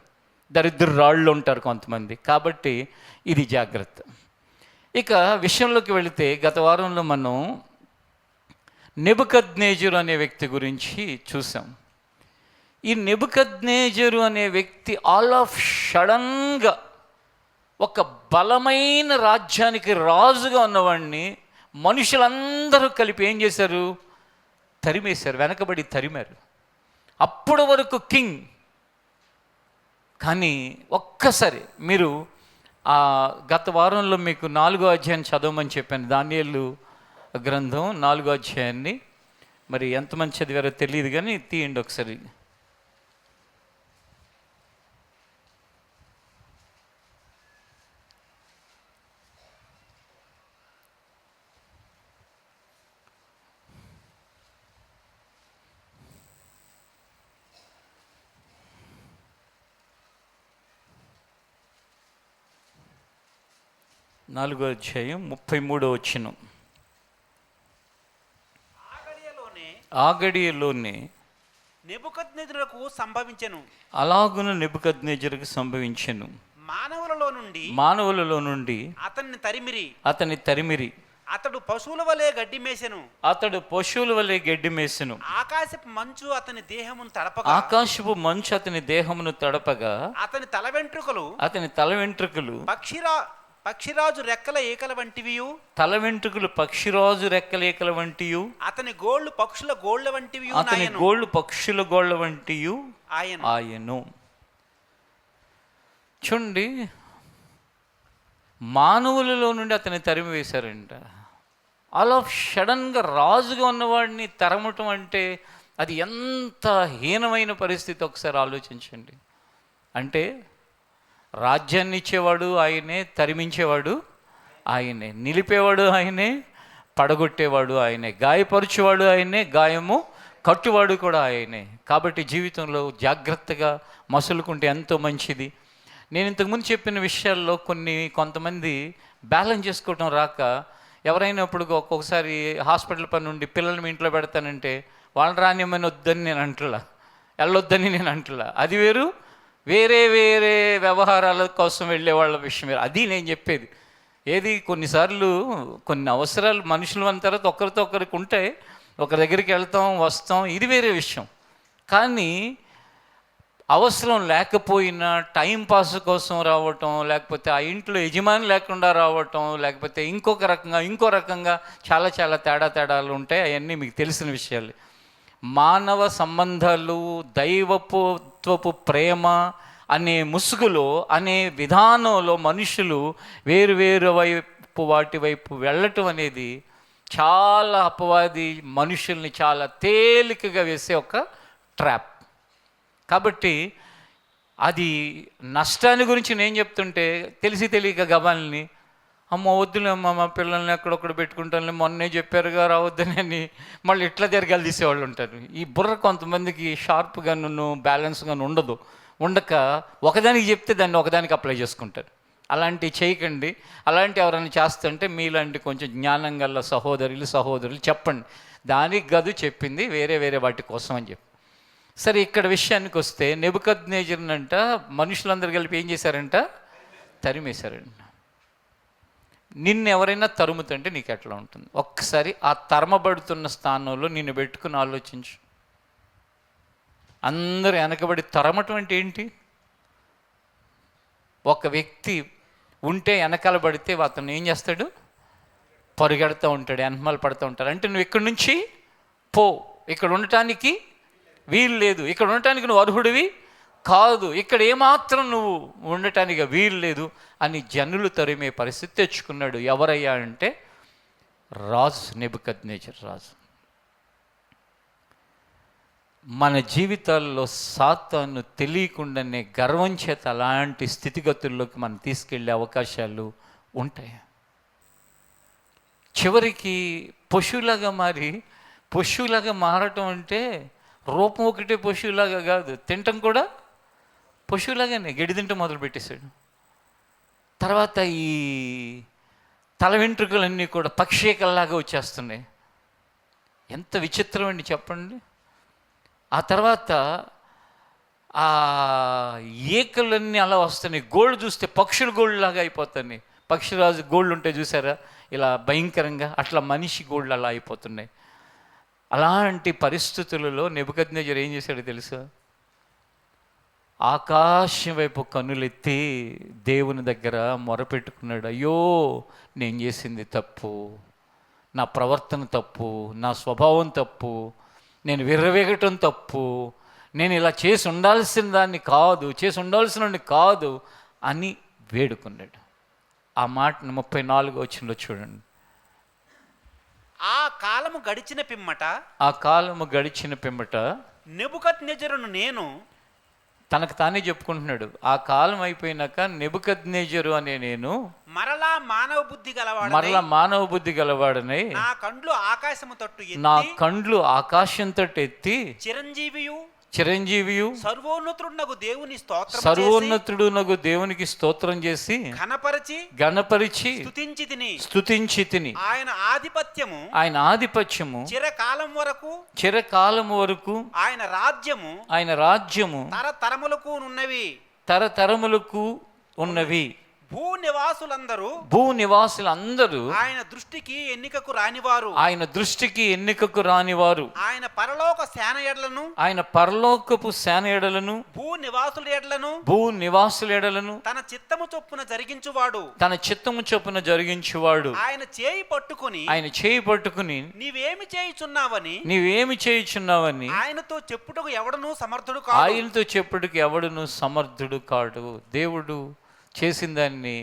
దరిద్రు రాళ్ళు ఉంటారు కొంతమంది. కాబట్టి ఇది జాగ్రత్త. ఇక విషయంలోకి వెళితే, గత వారంలో మనం నెబుకద్నేజరు అనే వ్యక్తి గురించి చూసాం. ఈ నెబుకద్నేజరు అనే వ్యక్తి ఆల్ ఆఫ్ సడన్గా ఒక బలమైన రాజ్యానికి రాజుగా ఉన్నవాడిని మనుషులందరూ కలిపి ఏం చేశారు? తరిమేశారు, వెనకబడి తరిమారు. అప్పటి వరకు కింగ్. కానీ ఒక్కసారి మీరు ఆ గత వారంలో మీకు 4వ అధ్యాయం చదవమని చెప్పాను, దానియేలు గ్రంథం 4వ అధ్యాయాన్ని. మరి ఎంతమంది చదివారో తెలియదు, కానీ తీయండి ఒకసారి. నాలుగో అధ్యాయం 33వ వచనం. ఆ గడియలోనే నెబుకద్నెజరుకు సంభవించెను, అలాగున నెబుకద్నెజరుకు సంభవించెను. మానవులలో నుండి అతన్ని తరిమిరి. అతడు పశువుల వలె గడ్డి మేసెను. ఆకాశపు మంచు అతని దేహమును తడపగా అతని తల వెంట్రుకలు పక్షిరాజు రెక్కల ఏకల వంటివియు, తల వెంట్రుకలు పక్షిరాజు రెక్కల ఏకల వంటియు, అతని గోళ్ళు పక్షుల గోళ్ళ వంటివి, ఆయను. చూడండి, మానవులలో నుండి అతన్ని తరిమి వేశారంట. ఆల్ ఆఫ్ సడన్గా రాజుగా ఉన్నవాడిని తరమటం అంటే అది ఎంత హీనమైన పరిస్థితి ఒకసారి ఆలోచించండి. అంటే రాజ్యాన్ని ఇచ్చేవాడు ఆయనే, తరిమించేవాడు ఆయనే, నిలిపేవాడు ఆయనే, పడగొట్టేవాడు ఆయనే, గాయపరుచేవాడు ఆయనే, గాయము కట్టువాడు కూడా ఆయనే. కాబట్టి జీవితంలో జాగ్రత్తగా మసులుకుంటే ఎంతో మంచిది. నేను ఇంతకుముందు చెప్పిన విషయాల్లో కొంతమంది బ్యాలెన్స్ చేసుకోవటం రాక, ఎవరైనా ఇప్పుడు ఒక్కొక్కసారి హాస్పిటల్ పని నుండి పిల్లల్ని మీ ఇంట్లో పెడతానంటే వాళ్ళని రానిమ్మని వద్దని నేను అంటలా, వెళ్ళొద్దని నేను అంటలా. అది వేరు, వేరే వ్యవహారాల కోసం వెళ్ళే వాళ్ళ విషయం వేరు. అది నేను చెప్పేది. ఏది కొన్నిసార్లు కొన్ని అవసరాలు మనుషులు అన్న తర్వాత ఒకరితో ఒకరికి ఉంటాయి, ఒకరి దగ్గరికి వెళ్తాం వస్తాం, ఇది వేరే విషయం. కానీ అవసరం లేకపోయినా టైంపాస్ కోసం రావటం, లేకపోతే ఆ ఇంట్లో యజమాని లేకుండా రావటం, లేకపోతే ఇంకో రకంగా చాలా తేడాలు ఉంటాయి. అవన్నీ మీకు తెలిసిన విషయాలు. మానవ సంబంధాలు, దైవత్వపు ప్రేమ అనే ముసుగులో, అనే విధానంలో మనుషులు వేరు వైపు వాటి వైపు వెళ్ళటం అనేది చాలా అపవాది మనుషుల్ని చాలా తేలికగా వేసే ఒక ట్రాప్. కాబట్టి అది నష్టాన్ని గురించి నేను చెప్తుంటే తెలిసి తెలియక గబాల్ని, అమ్మ వద్దులేమ్మ మా పిల్లల్ని ఎక్కడొక్కడ పెట్టుకుంటాను, మొన్నే చెప్పారుగా రావద్దని అని మళ్ళీ ఇట్లా జరగాలి తీసేవాళ్ళు ఉంటారు. ఈ బుర్ర కొంతమందికి షార్ప్గాను బ్యాలెన్స్గాను ఉండక ఒకదానికి చెప్తే దాన్ని ఒకదానికి అప్లై చేసుకుంటారు. అలాంటివి చేయకండి. అలాంటి ఎవరైనా చేస్తుంటే మీలాంటి కొంచెం జ్ఞానం గల సహోదరులు చెప్పండి, దానికి గదు చెప్పింది వేరే వాటి కోసం అని చెప్పి. సరే, ఇక్కడ విషయానికి వస్తే నెబుకద్నెజరునంట మనుషులందరూ కలిపి ఏం చేశారంట? తరిమేశారంట. నిన్ను ఎవరైనా తరుముతుంటే నీకు ఎట్లా ఉంటుంది? ఒక్కసారి ఆ తరమబడుతున్న స్థానంలో నిన్ను పెట్టుకుని ఆలోచించు. అందరూ వెనకబడి తరమటం అంటే ఏంటి? ఒక వ్యక్తి ఉంటే వెనకాల పడితే అతను ఏం చేస్తాడు? పరిగెడుతూ ఉంటాడు, వెనకమాల పడుతూ ఉంటాడు. అంటే నువ్వు ఇక్కడి నుంచి పో, ఇక్కడ ఉండటానికి వీలు లేదు, ఇక్కడ ఉండటానికి నువ్వు అర్హుడివి కాదు, ఇక్కడ ఏమాత్రం నువ్వు ఉండటానికి వీలు లేదు అని జనులు తరిమే పరిస్థితి తెచ్చుకున్నాడు. ఎవరయ్యా అంటే రాజు, నెబుకద్నెజర్ రాజు. మన జీవితాల్లో సాతాను తెలియకుండానే గర్వం చేత అలాంటి స్థితిగతుల్లోకి మనం తీసుకెళ్ళే అవకాశాలు ఉంటాయి. చివరికి పశువులాగా మారటం అంటే రూపం ఒకటే పశువులాగా కాదు, తినటం కూడా పశువులాగానే. గడ్డి తింటూ మొదలు పెట్టేశాడు. తర్వాత ఈ తల వెంట్రుకలన్నీ కూడా పక్షికల్లాగా వచ్చేస్తున్నాయి. ఎంత విచిత్రం అండి చెప్పండి. ఆ తర్వాత ఆ ఏకలన్నీ అలా వస్తున్నాయి. గోళ్ళు చూస్తే పక్షుల గోళ్ళలాగా అయిపోతున్నాయి. పక్షిరాజు గోళ్ళు ఉంటే చూసారా ఇలా భయంకరంగా, అట్లా మనిషి గోళ్ళు అలా అయిపోతున్నాయి. అలాంటి పరిస్థితులలో నెబుకద్నెజర్ ఏం చేశాడో తెలుసా? ఆకాశం వైపు కన్నులెత్తి దేవుని దగ్గర మొరపెట్టుకున్నాడు. అయ్యో, నేను చేసింది తప్పు, నా ప్రవర్తన తప్పు, నా స్వభావం తప్పు, నేను విర్రవేగటం తప్పు, నేను ఇలా చేసి ఉండాల్సిన కాదు అని వేడుకున్నాడు. ఆ మాటను 34వ వచనంలో చూడండి. ఆ కాలము గడిచిన పిమ్మట నెబుకద్నెజరును నేను, తనకు తానే చెప్పుకుంటున్నాడు. ఆ కాలం అయిపోయినాక నెబుకద్నెజరు అనే నేను మరలా మానవ బుద్ధి గలవాడనై నా కండ్లు ఆకాశం తట్టు ఎత్తి చిరంజీవియు సర్వోన్నతుడునగు దేవునికి స్తోత్రం చేసి ఘనపరిచి స్తుతించి తిని ఆయన ఆధిపత్యము చిరకాలం వరకు ఆయన రాజ్యము తరతరములకు ఉన్నవి. భూనివాసులందరూ ఆయన దృష్టికి ఎన్నికకు రానివారు. ఆయన పరలోకపు సేన ఎడలను భూనివాసుల ఎడలను తన చిత్తము చొప్పున జరిగించువాడు. ఆయన చేయి పట్టుకుని నీవేమి చేయుచున్నావని ఆయనతో చెప్పుటకు ఎవడును సమర్థుడు కాడు. దేవుడు చేసిన దాన్ని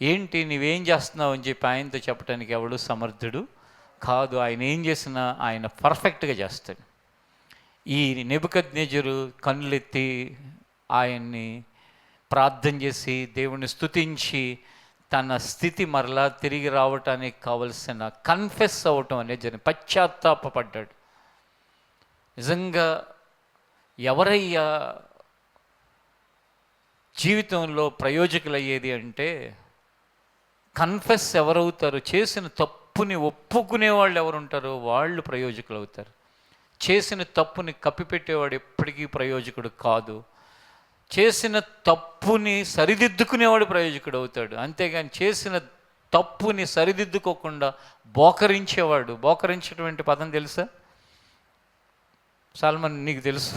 ఏంటి నీవేం చేస్తున్నావు అని చెప్పి ఆయనతో చెప్పడానికి ఎవడు సమర్థుడు కాదు. ఆయన ఏం చేసినా ఆయన పర్ఫెక్ట్గా చేస్తాడు. ఈ నెబుకద్నెజరు కన్నులెత్తి ఆయన్ని ప్రార్థన చేసి దేవుని స్తుతించి తన స్థితి మరలా తిరిగి రావటానికి కావలసిన కన్ఫెస్ అవ్వటం అనేది జరిగింది. పశ్చాత్తాపడ్డాడు. నిజంగా ఎవరయ్యా జీవితంలో ప్రయోజకులయ్యేది అంటే కన్ఫెస్ ఎవరవుతారు? చేసిన తప్పుని ఒప్పుకునే వాళ్ళు ఎవరుంటారో వాళ్ళు ప్రయోజకులు అవుతారు. చేసిన తప్పుని కప్పిపెట్టేవాడు ఎప్పటికీ ప్రయోజకుడు కాదు. చేసిన తప్పుని సరిదిద్దుకునేవాడు ప్రయోజకుడు అవుతాడు. అంతేగాని చేసిన తప్పుని సరిదిద్దుకోకుండా బోకరించేటువంటి పదం తెలుసా? సల్మాన్, నీకు తెలుసు,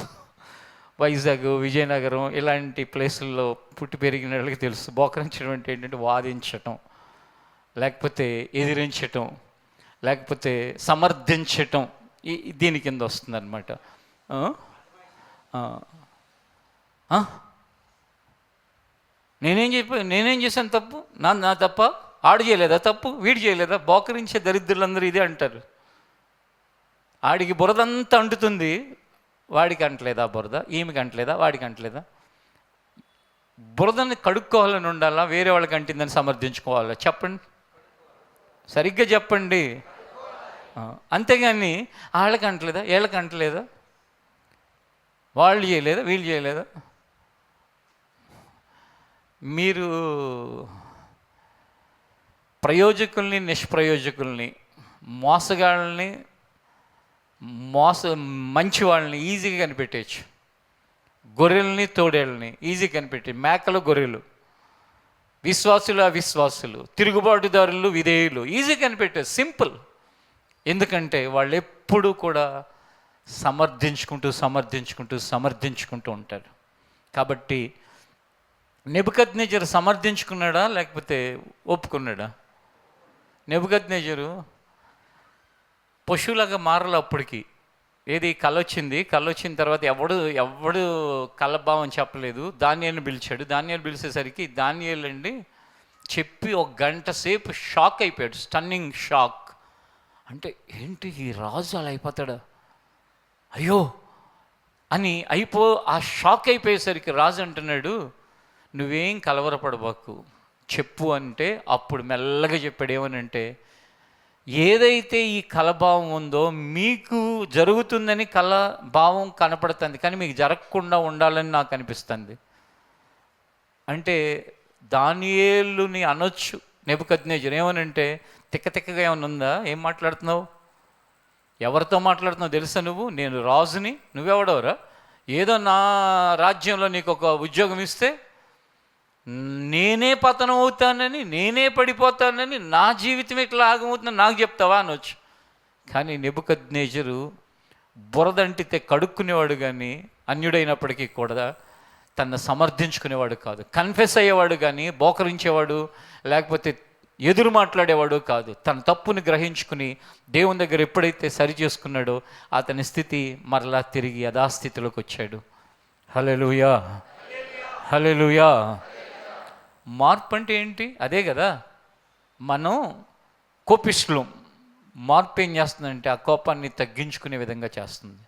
వైజాగ్, విజయనగరం ఇలాంటి ప్లేసుల్లో పుట్టి పెరిగిన వాళ్ళకి తెలుసు. బోకరించడం అంటే ఏంటంటే వాదించటం, లేకపోతే ఎదిరించటం, లేకపోతే సమర్థించటం, దీని కింద వస్తుంది అనమాట. నేనేం చేశాను తప్పు? నా తప్ప? ఆడు చేయలేదా తప్పు? వీడు చేయలేదా? బోకరించే దరిద్రులందరూ ఇదే అంటారు. ఆడికి బురదంతా అంటుతుంది, వాడికి అంటలేదా బురద? ఈమెకి అంటలేదా? వాడికి అంటలేదా? బురదని కడుక్కోవాలని ఉండాలా, వేరే వాళ్ళకి అంటిందని సమర్థించుకోవాలా? చెప్పండి, సరిగ్గా చెప్పండి. అంతేగాని వాళ్ళకి అంటలేదా, వీళ్ళకి అంటలేదా, వాళ్ళు చేయలేదా, వీళ్ళు చేయలేదా? మీరు ప్రయోజకుల్ని, నిష్ప్రయోజకుల్ని, మోసగాళ్ళని, మంచి వాళ్ళని ఈజీగా కనిపెట్టేయచ్చు. గొర్రెల్ని, తోడేళ్ళని ఈజీ కనిపెట్టి, మేకలు, గొర్రెలు, విశ్వాసులు, అవిశ్వాసులు, తిరుగుబాటుదారులు, విధేయులు ఈజీ కనిపెట్టారు. సింపుల్. ఎందుకంటే వాళ్ళు ఎప్పుడూ కూడా సమర్థించుకుంటూ ఉంటారు. కాబట్టి నెబుకద్నెజరు సమర్థించుకున్నాడా లేకపోతే ఒప్పుకున్నాడా? నెబుకద్నెజరు పశువులాగా మారలు. అప్పటికి ఏది కళ్ళొచ్చిన తర్వాత ఎవడు కళ్ళభావం చెప్పలేదు. దానియేలుని పిలిచాడు. దానియేలు పిలిచేసరికి దానియేలు అండి చెప్పి 1 గంట సేపు షాక్ అయిపోయాడు. Stunning shock. అంటే ఏంటి, ఈ రాజు అలా అయిపోతాడా, అయ్యో అని ఆ షాక్ అయిపోయేసరికి రాజు అంటున్నాడు, నువ్వేం కలవరపడబాకు, చెప్పు అంటే అప్పుడు మెల్లగా చెప్పాడు. ఏమనంటే, ఏదైతే ఈ కలభావం ఉందో మీకు జరుగుతుందని కలభావం కనపడుతుంది, కానీ మీకు జరగకుండా ఉండాలని నాకు అనిపిస్తుంది. అంటే దానియేలుని అనొచ్చు నెబుకద్నెజరు. ఏమనంటే, తిక్కగా ఏమైనా ఉందా, ఏం మాట్లాడుతున్నావు, ఎవరితో మాట్లాడుతున్నావు తెలుసా నువ్వు? నేను రాజుని, నువ్వెవడవరా? ఏదో నా రాజ్యంలో నీకు ఒక ఉద్యోగం ఇస్తే నేనే పతనం అవుతానని, నేనే పడిపోతానని, నా జీవితం ఇట్లా ఆగమవుతుందని నాకు చెప్తావా అనొచ్చు. కానీ నెబుకద్నెజరు బురదంటితే కడుక్కునేవాడు, కానీ అన్యుడైనప్పటికీ కూడా తను సమర్థించుకునేవాడు కాదు. కన్ఫెస్ అయ్యేవాడు కానీ బోకరించేవాడు లేకపోతే ఎదురు మాట్లాడేవాడు కాదు. తన తప్పుని గ్రహించుకుని దేవుని దగ్గర ఎప్పుడైతే సరి చేసుకున్నాడో అతని స్థితి మరలా తిరిగి యథాస్థితిలోకి వచ్చాడు. హల్లెలూయా, హల్లెలూయా. మార్పు అంటే ఏంటి? అదే కదా, మనం కోపిష్ఠులం. మార్పు ఏం చేస్తుందంటే ఆ కోపాన్ని తగ్గించుకునే విధంగా చేస్తుంది.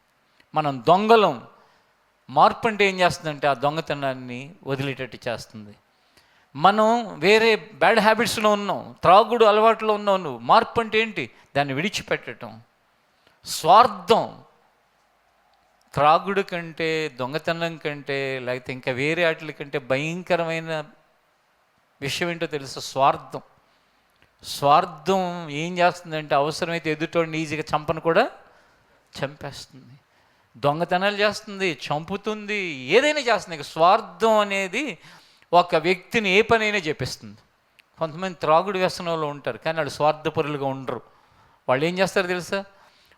మనం దొంగలం. మార్పు అంటే ఏం చేస్తుందంటే ఆ దొంగతనాన్ని వదిలేటట్టు చేస్తుంది. మనం వేరే బ్యాడ్ హ్యాబిట్స్లో ఉన్నాం, త్రాగుడు అలవాట్లో ఉన్నావు నువ్వు. మార్పు అంటే ఏంటి? దాన్ని విడిచిపెట్టడం. స్వార్థం. త్రాగుడు కంటే, దొంగతనం కంటే, లేకపోతే ఇంకా వేరే వాటి కంటే భయంకరమైన విషయం ఏంటో తెలుసు? స్వార్థం. స్వార్థం ఏం చేస్తుందంటే అవసరమైతే ఎదుటోడిని ఈజీగా చంపను కూడా చంపేస్తుంది, దొంగతనాలు చేస్తుంది, చంపుతుంది, ఏదైనా చేస్తుంది. ఇక స్వార్థం అనేది ఒక వ్యక్తిని ఏ పనైనా చేపిస్తుంది. కొంతమంది త్రాగుడు వ్యసనంలో ఉంటారు, కానీ వాళ్ళు స్వార్థపరులుగా ఉండరు. వాళ్ళు ఏం చేస్తారు తెలుసా?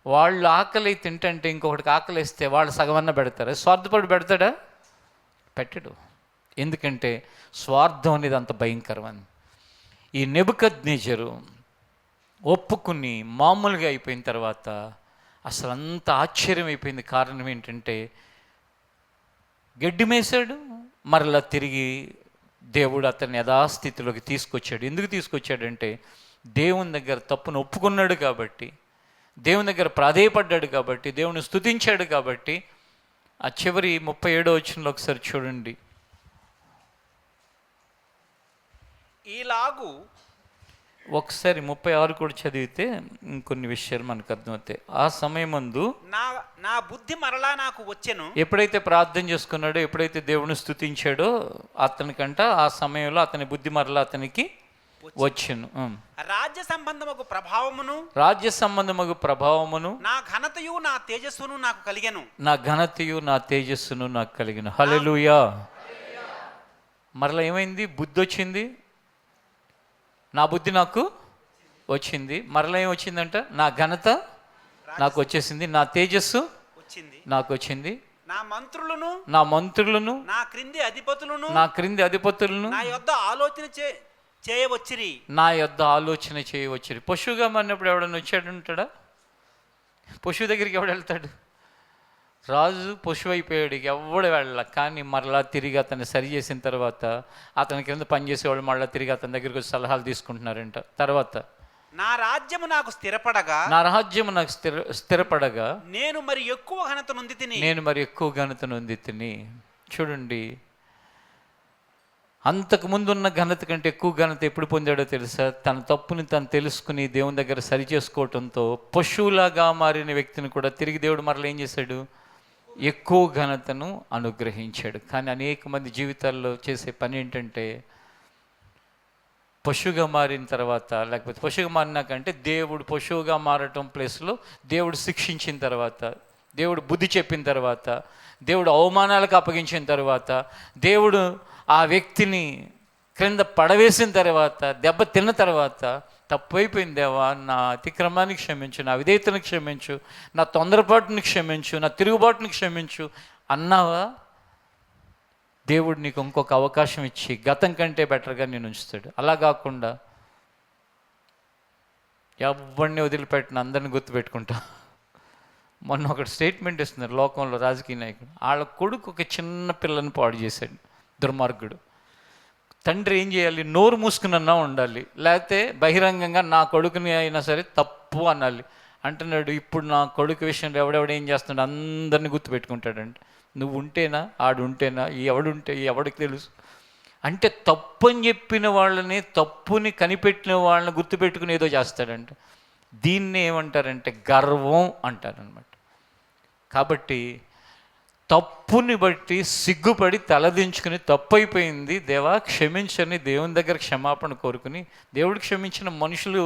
వాళ్ళు ఆకలి తింటే ఇంకొకటికి ఆకలి వేస్తే వాళ్ళు సగమన్న పెడతారు. స్వార్థపరుడు పెడతాడా? పెట్టడు. ఎందుకంటే స్వార్థం అనేది అంత భయంకరమని. ఈ నెబుకద్నెజరు ఒప్పుకుని మామూలుగా అయిపోయిన తర్వాత అసలు అంత ఆశ్చర్యం అయిపోయింది. కారణం ఏంటంటే గడ్డి మేసాడు, మరలా తిరిగి దేవుడు అతన్ని యథాస్థితిలోకి తీసుకొచ్చాడు. ఎందుకు తీసుకొచ్చాడంటే దేవుని దగ్గర తప్పును ఒప్పుకున్నాడు కాబట్టి, దేవుని దగ్గర ప్రాధేయపడ్డాడు కాబట్టి, దేవుని స్తుతించాడు కాబట్టి. ఆ చివరి 37వ వచనంలో ఒకసారి చూడండి. ఈలాగు ఒకసారి 36 కూడా చదివితే ఇంకొన్ని విషయాలు మనకు అర్థమవుతాయి. ఆ సమయమందు నా బుద్ధి మరలా నాకు వచ్చెను. ఎప్పుడైతే ప్రార్థన చేసుకున్నాడో, ఎప్పుడైతే దేవుని స్తుతించాడో అతనికంట ఆ సమయంలో అతని బుద్ధి మరలా అతనికి వచ్చెను. రాజ్య సంబంధమగు ప్రభావమును నా ఘనతయు నా తేజస్సును నాకు కలిగెను. హల్లెలూయా. మరలా ఏమైంది? బుద్ధి వచ్చింది. నా బుద్ధి నాకు వచ్చింది. మరలా ఏం వచ్చిందంట? నా ఘనత నాకు వచ్చేసింది, నా తేజస్సు నాకు వచ్చింది, నా మంత్రులను నా క్రింది అధిపతులను నా యొద్ద ఆలోచన చేయవచ్చిరి. పశువుగా మారినప్పుడు ఎవడన్నా వచ్చాడు ఉంటాడా? పశువు దగ్గరికి ఎవడు వెళ్తాడు? రాజు పశువు అయిపోయాడు, ఎవడు వెళ్ళాల. కానీ మరలా తిరిగి అతన్ని సరి చేసిన తర్వాత అతని కింద పనిచేసేవాళ్ళు మళ్ళీ తిరిగి అతని దగ్గరికి వచ్చి సలహాలు తీసుకుంటున్నారంట. తర్వాత నా రాజ్యము నాకు స్థిరపడగా, నా రాజ్యము నాకు స్థిరపడగా నేను మరి ఎక్కువ ఘనత నొంది తిని, నేను మరి ఎక్కువ ఘనత నొంది తిని. చూడండి, అంతకుముందు ఉన్న ఘనత కంటే ఎక్కువ ఘనత ఎప్పుడు పొందాడో తెలుసా? తన తప్పుని తను తెలుసుకుని దేవుని దగ్గర సరి చేసుకోవటంతో పశువులాగా మారిన వ్యక్తిని కూడా తిరిగి దేవుడు మరలా ఏం చేశాడు? ఎక్కువ ఘనతను అనుగ్రహించాడు. కానీ అనేక మంది జీవితాల్లో చేసే పని ఏంటంటే, పశువుగా మారిన తర్వాత, లేకపోతే పశువుగా మారినాకంటే దేవుడు పశువుగా మారటం ప్లేస్లో దేవుడు శిక్షించిన తర్వాత, దేవుడు బుద్ధి చెప్పిన తర్వాత, దేవుడు అవమానాలకు అప్పగించిన తర్వాత, దేవుడు ఆ వ్యక్తిని క్రింద పడవేసిన తర్వాత, దెబ్బ తిన్న తర్వాత, తప్పు అయిపోయింది దేవా, నా అతిక్రమాన్ని క్షమించు, నా విధేయతను క్షమించు, నా తొందరపాటుని క్షమించు, నా తిరుగుబాటుని క్షమించు అన్నావా, దేవుడు నీకు ఇంకొక అవకాశం ఇచ్చి గతం కంటే బెటర్గా నేను ఉంచుతాడు. అలా కాకుండా ఎవరిని వదిలిపెట్టిన అందరిని గుర్తుపెట్టుకుంటా. మొన్న ఒకటి స్టేట్మెంట్ ఇస్తున్నారు లోకంలో రాజకీయ నాయకుడు, వాళ్ళ కొడుకు ఒక చిన్న పిల్లని పాడు చేశాడు, దుర్మార్గుడు. తండ్రి ఏం చేయాలి? నోరు మూసుకునన్నా ఉండాలి, లేకపోతే బహిరంగంగా నా కొడుకుని అయినా సరే తప్పు అనాలి. అంటున్నాడు, ఇప్పుడు నా కొడుకు విషయంలో ఎవడెవడేం చేస్తున్నాడు అందరినీ గుర్తుపెట్టుకుంటాడంటే, నువ్వు ఉంటేనా, ఆడు ఉంటేనా, ఎవడుంటే ఎవడికి తెలుసు అంటే, తప్పు అని చెప్పిన వాళ్ళని, తప్పుని కనిపెట్టిన వాళ్ళని గుర్తుపెట్టుకుని ఏదో చేస్తాడంట. దీన్ని ఏమంటారంటే గర్వం అంటారనమాట. కాబట్టి తప్పుని బట్టి సిగ్గుపడి తలదించుకుని తప్పు అయిపోయింది దేవా క్షమించని దేవుని దగ్గర క్షమాపణ కోరుకుని, దేవుడు క్షమించిన మనుషులు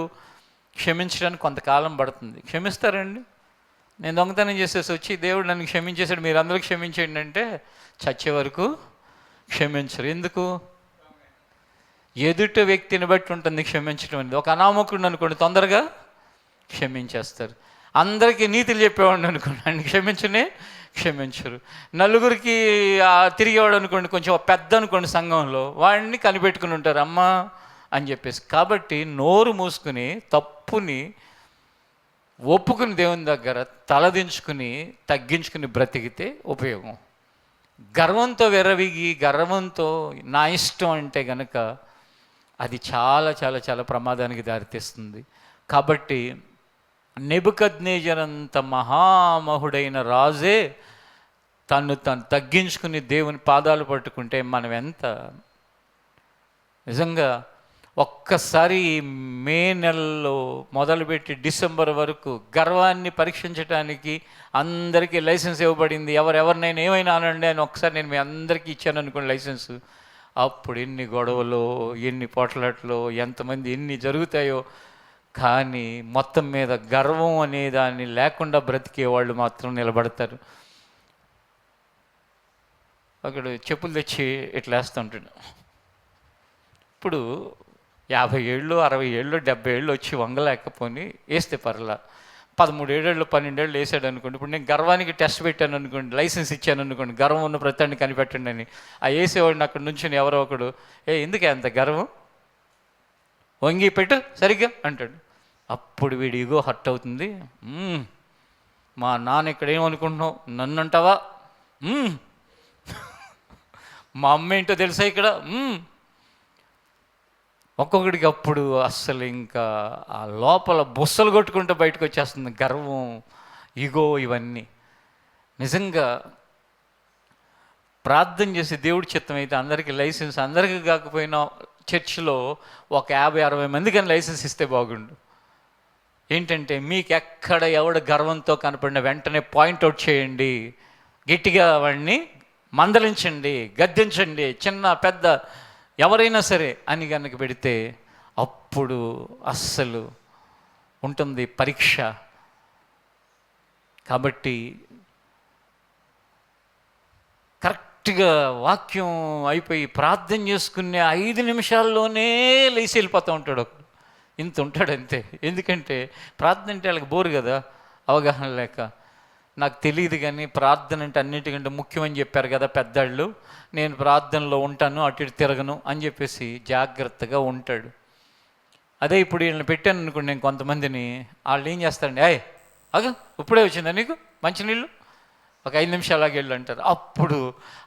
క్షమించడానికి కొంతకాలం పడుతుంది. క్షమిస్తారండి? నేను దొంగతనం చేసేసి వచ్చి దేవుడు నన్ను క్షమించేశాడు మీరు అందరూ క్షమించండి అంటే చచ్చే వరకు క్షమించరు. ఎందుకు? ఎదుటి వ్యక్తిని బట్టి ఉంటుంది క్షమించడం అనేది. ఒక అనామకుడు అనుకోండి తొందరగా క్షమించేస్తారు. అందరికీ నీతులు చెప్పేవాడిని అనుకోండి, ఆయన క్షమించరు. నలుగురికి తిరిగేవాడు అనుకోండి, కొంచెం పెద్ద అనుకోండి సంఘంలో, వాడిని కనిపెట్టుకుని ఉంటారు అమ్మా అని చెప్పేసి. కాబట్టి నోరు మూసుకుని తప్పుని ఒప్పుకుని దేవుని దగ్గర తలదించుకుని తగ్గించుకుని బ్రతికితే ఉపయోగం. గర్వంతో విర్రవీగి గర్వంతో నా ఇష్టం అంటే గనక అది చాలా చాలా చాలా ప్రమాదానికి దారితీస్తుంది. కాబట్టి నెబుకద్నెజరంత మహామహుడైన రాజే తను తగ్గించుకుని దేవుని పాదాలు పట్టుకుంటే మనం ఎంత నిజంగా ఒక్కసారి మే నెలలో మొదలుపెట్టి డిసెంబర్ వరకు గర్వాన్ని పరీక్షించడానికి అందరికీ లైసెన్స్ ఇవ్వబడింది. ఎవరినైనా ఏమైనా అనండి అని ఒకసారి నేను మీ అందరికీ ఇచ్చాను అనుకోండి లైసెన్సు. అప్పుడు ఎన్ని గొడవలు, ఎన్ని పోట్లాట్లు, ఎంతమంది ఎన్ని జరుగుతాయో. కానీ మొత్తం మీద గర్వం అనే దాన్ని లేకుండా బ్రతికే వాళ్ళు మాత్రం నిలబడతారు. ఒకడు చెప్పులు తెచ్చి ఇట్లా వేస్తూ ఉంటాడు. ఇప్పుడు 50 ఏళ్ళు 60 ఏళ్ళు 70 ఏళ్ళు వచ్చి వంగలేకపోని వేస్తే పర్లా, 13 ఏళ్ళు 12 ఏళ్ళు వేసాడు అనుకోండి. ఇప్పుడు నేను గర్వానికి టెస్ట్ పెట్టాను అనుకోండి, లైసెన్స్ ఇచ్చాను అనుకోండి, గర్వం ఉన్న ప్రతిని కనిపెట్టండి అని. ఆ వేసేవాడిని అక్కడ నుంచి ఎవరో ఒకడు ఎందుకే అంత గర్వం, వంగి పెట్టు సరిగ్గా అంటాడు. అప్పుడు వీడి ఈగో హర్ట్ అవుతుంది. మా నాన్న ఇక్కడ ఏమనుకుంటున్నావు, నన్ను అంటావా, మా అమ్మ ఏంటో తెలుసా ఇక్కడ. ఒక్కొక్కడికి అప్పుడు అస్సలు ఇంకా ఆ లోపల బుస్సలు కొట్టుకుంటూ బయటకు వచ్చేస్తుంది గర్వం, ఈగో, ఇవన్నీ. నిజంగా ప్రార్థన చేసి దేవుడి చిత్తం అయితే అందరికీ లైసెన్స్, అందరికీ కాకపోయినా చర్చిలో ఒక 50-60 మందికి లైసెన్స్ ఇస్తే బాగుండు. ఏంటంటే మీకు ఎక్కడ ఎవడ గర్వంతో కనపడిన వెంటనే పాయింట్అవుట్ చేయండి, గట్టిగా వాడిని మందలించండి, గద్దించండి, చిన్న పెద్ద ఎవరైనా సరే అని కనుక పెడితే అప్పుడు అస్సలు ఉంటుంది పరీక్ష. కాబట్టి కరెక్ట్గా వాక్యం అయిపోయి ప్రార్థన చేసుకునే 5 నిమిషాల్లోనే లేచి వెళ్ళిపోతూ ఉంటాడు. ఒకడు ఇంత ఉంటాడు అంతే. ఎందుకంటే ప్రార్థన అంటే వాళ్ళకి బోరు కదా, అవగాహన లేక. నాకు తెలియదు కానీ ప్రార్థన అంటే అన్నిటికంటే ముఖ్యమని చెప్పారు కదా పెద్దళ్ళు, నేను ప్రార్థనలో ఉంటాను, అటు ఇటు తిరగను అని చెప్పేసి జాగ్రత్తగా ఉంటాడు. అదే ఇప్పుడు వీళ్ళని పెట్టాను అనుకోండి నేను కొంతమందిని, వాళ్ళు ఏం చేస్తారండి, ఇప్పుడే వచ్చిందా నీకు మంచినీళ్ళు, ఒక 5 నిమిషాలు వెళ్ళు అంటారు. అప్పుడు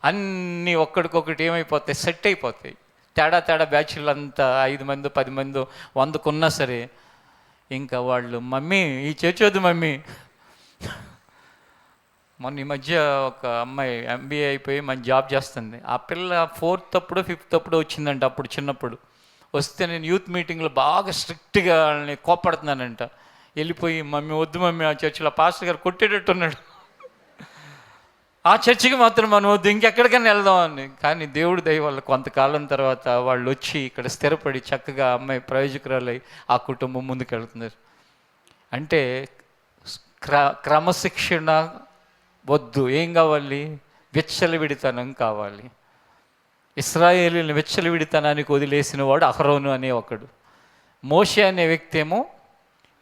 అన్నీ ఒక్కడికొకటి ఏమైపోతాయి, సెట్ అయిపోతాయి. తేడా బ్యాచ్లు అంతా 5 మందో 10 మందో 100కు ఉన్నా సరే ఇంకా వాళ్ళు మమ్మీ ఈ చర్చ్ వద్దు మమ్మీ. మొన్న ఈ మధ్య ఒక అమ్మాయి MBA అయిపోయి మంచి జాబ్ చేస్తుంది. ఆ పిల్ల 4th అప్పుడు 5th అప్పుడు వచ్చిందంట. అప్పుడు చిన్నప్పుడు వస్తే నేను యూత్ మీటింగ్లో బాగా స్ట్రిక్ట్గా వాళ్ళని కోపడుతున్నానంట. వెళ్ళిపోయి మమ్మీ వద్దు మమ్మీ, ఆ చర్చిలో పాస్టర్ గారు కొట్టేటట్టున్నాడు, ఆ చర్చికి మాత్రం మనం వద్దు, ఇంకెక్కడికైనా వెళ్దాం అని. కానీ దేవుడి దయ వల్ల కొంతకాలం తర్వాత వాళ్ళు వచ్చి ఇక్కడ స్థిరపడి చక్కగా అమ్మాయి ప్రయోజకురాలై ఆ కుటుంబం ముందుకు వెళ్తున్నారు. అంటే క్రమశిక్షణ వద్దు, ఏం కావాలి, విచ్చలవిడితనం కావాలి. ఇశ్రాయేలుని విచ్చలవిడితనానికి వదిలేసిన వాడు అహరోను అనే ఒకడు. మోషే అనే వ్యక్తి ఏమో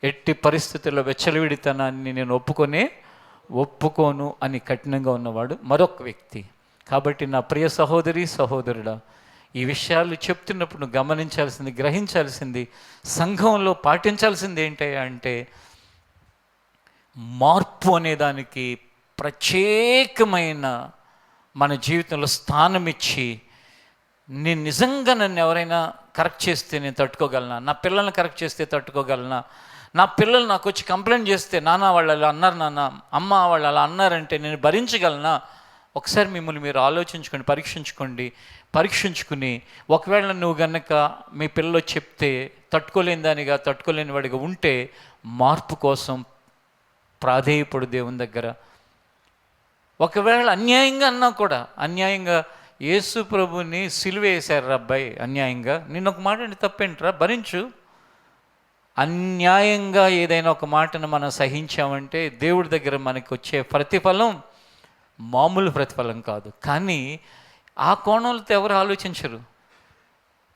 ఎట్టి పరిస్థితుల్లో విచ్చలవిడితనాన్ని నేను ఒప్పుకోను అని కఠినంగా ఉన్నవాడు మరొక వ్యక్తి. కాబట్టి నా ప్రియ సహోదరి సహోదరుడా, ఈ విషయాలు చెప్తున్నప్పుడు నువ్వు గమనించాల్సింది, గ్రహించాల్సింది, సంఘంలో పాటించాల్సింది ఏంటి అంటే మార్పు అనేదానికి ప్రత్యేకమైన మన జీవితంలో స్థానం ఇచ్చి, నేను నిజంగా నన్ను ఎవరైనా కరెక్ట్ చేస్తే నేను తట్టుకోగలనా, నా పిల్లల్ని కరెక్ట్ చేస్తే తట్టుకోగలనా, నా పిల్లలు నాకు వచ్చి కంప్లైంట్ చేస్తే నాన్న వాళ్ళు అలా అన్నారు, నాన్న అమ్మ వాళ్ళు అలా అన్నారంటే నేను భరించగలనా? ఒకసారి మిమ్మల్ని మీరు ఆలోచించుకోండి, పరీక్షించుకుని ఒకవేళ నువ్వు గనక మీ పిల్లలు చెప్తే తట్టుకోలేని వాడిగా ఉంటే మార్పు కోసం ప్రాధేయపడు దేవుని దగ్గర. ఒకవేళ అన్యాయంగా అన్నా కూడా, అన్యాయంగా యేసు ప్రభుని సిలువ వేశారు అబ్బాయి అన్యాయంగా, నిన్న ఒక మాట అంటే తప్పేంట్రా, భరించు. అన్యాయంగా ఏదైనా ఒక మాటను మనం సహించామంటే దేవుడి దగ్గర మనకి వచ్చే ప్రతిఫలం మామూలు ప్రతిఫలం కాదు. కానీ ఆ కోణంతో ఎవరు ఆలోచించరు.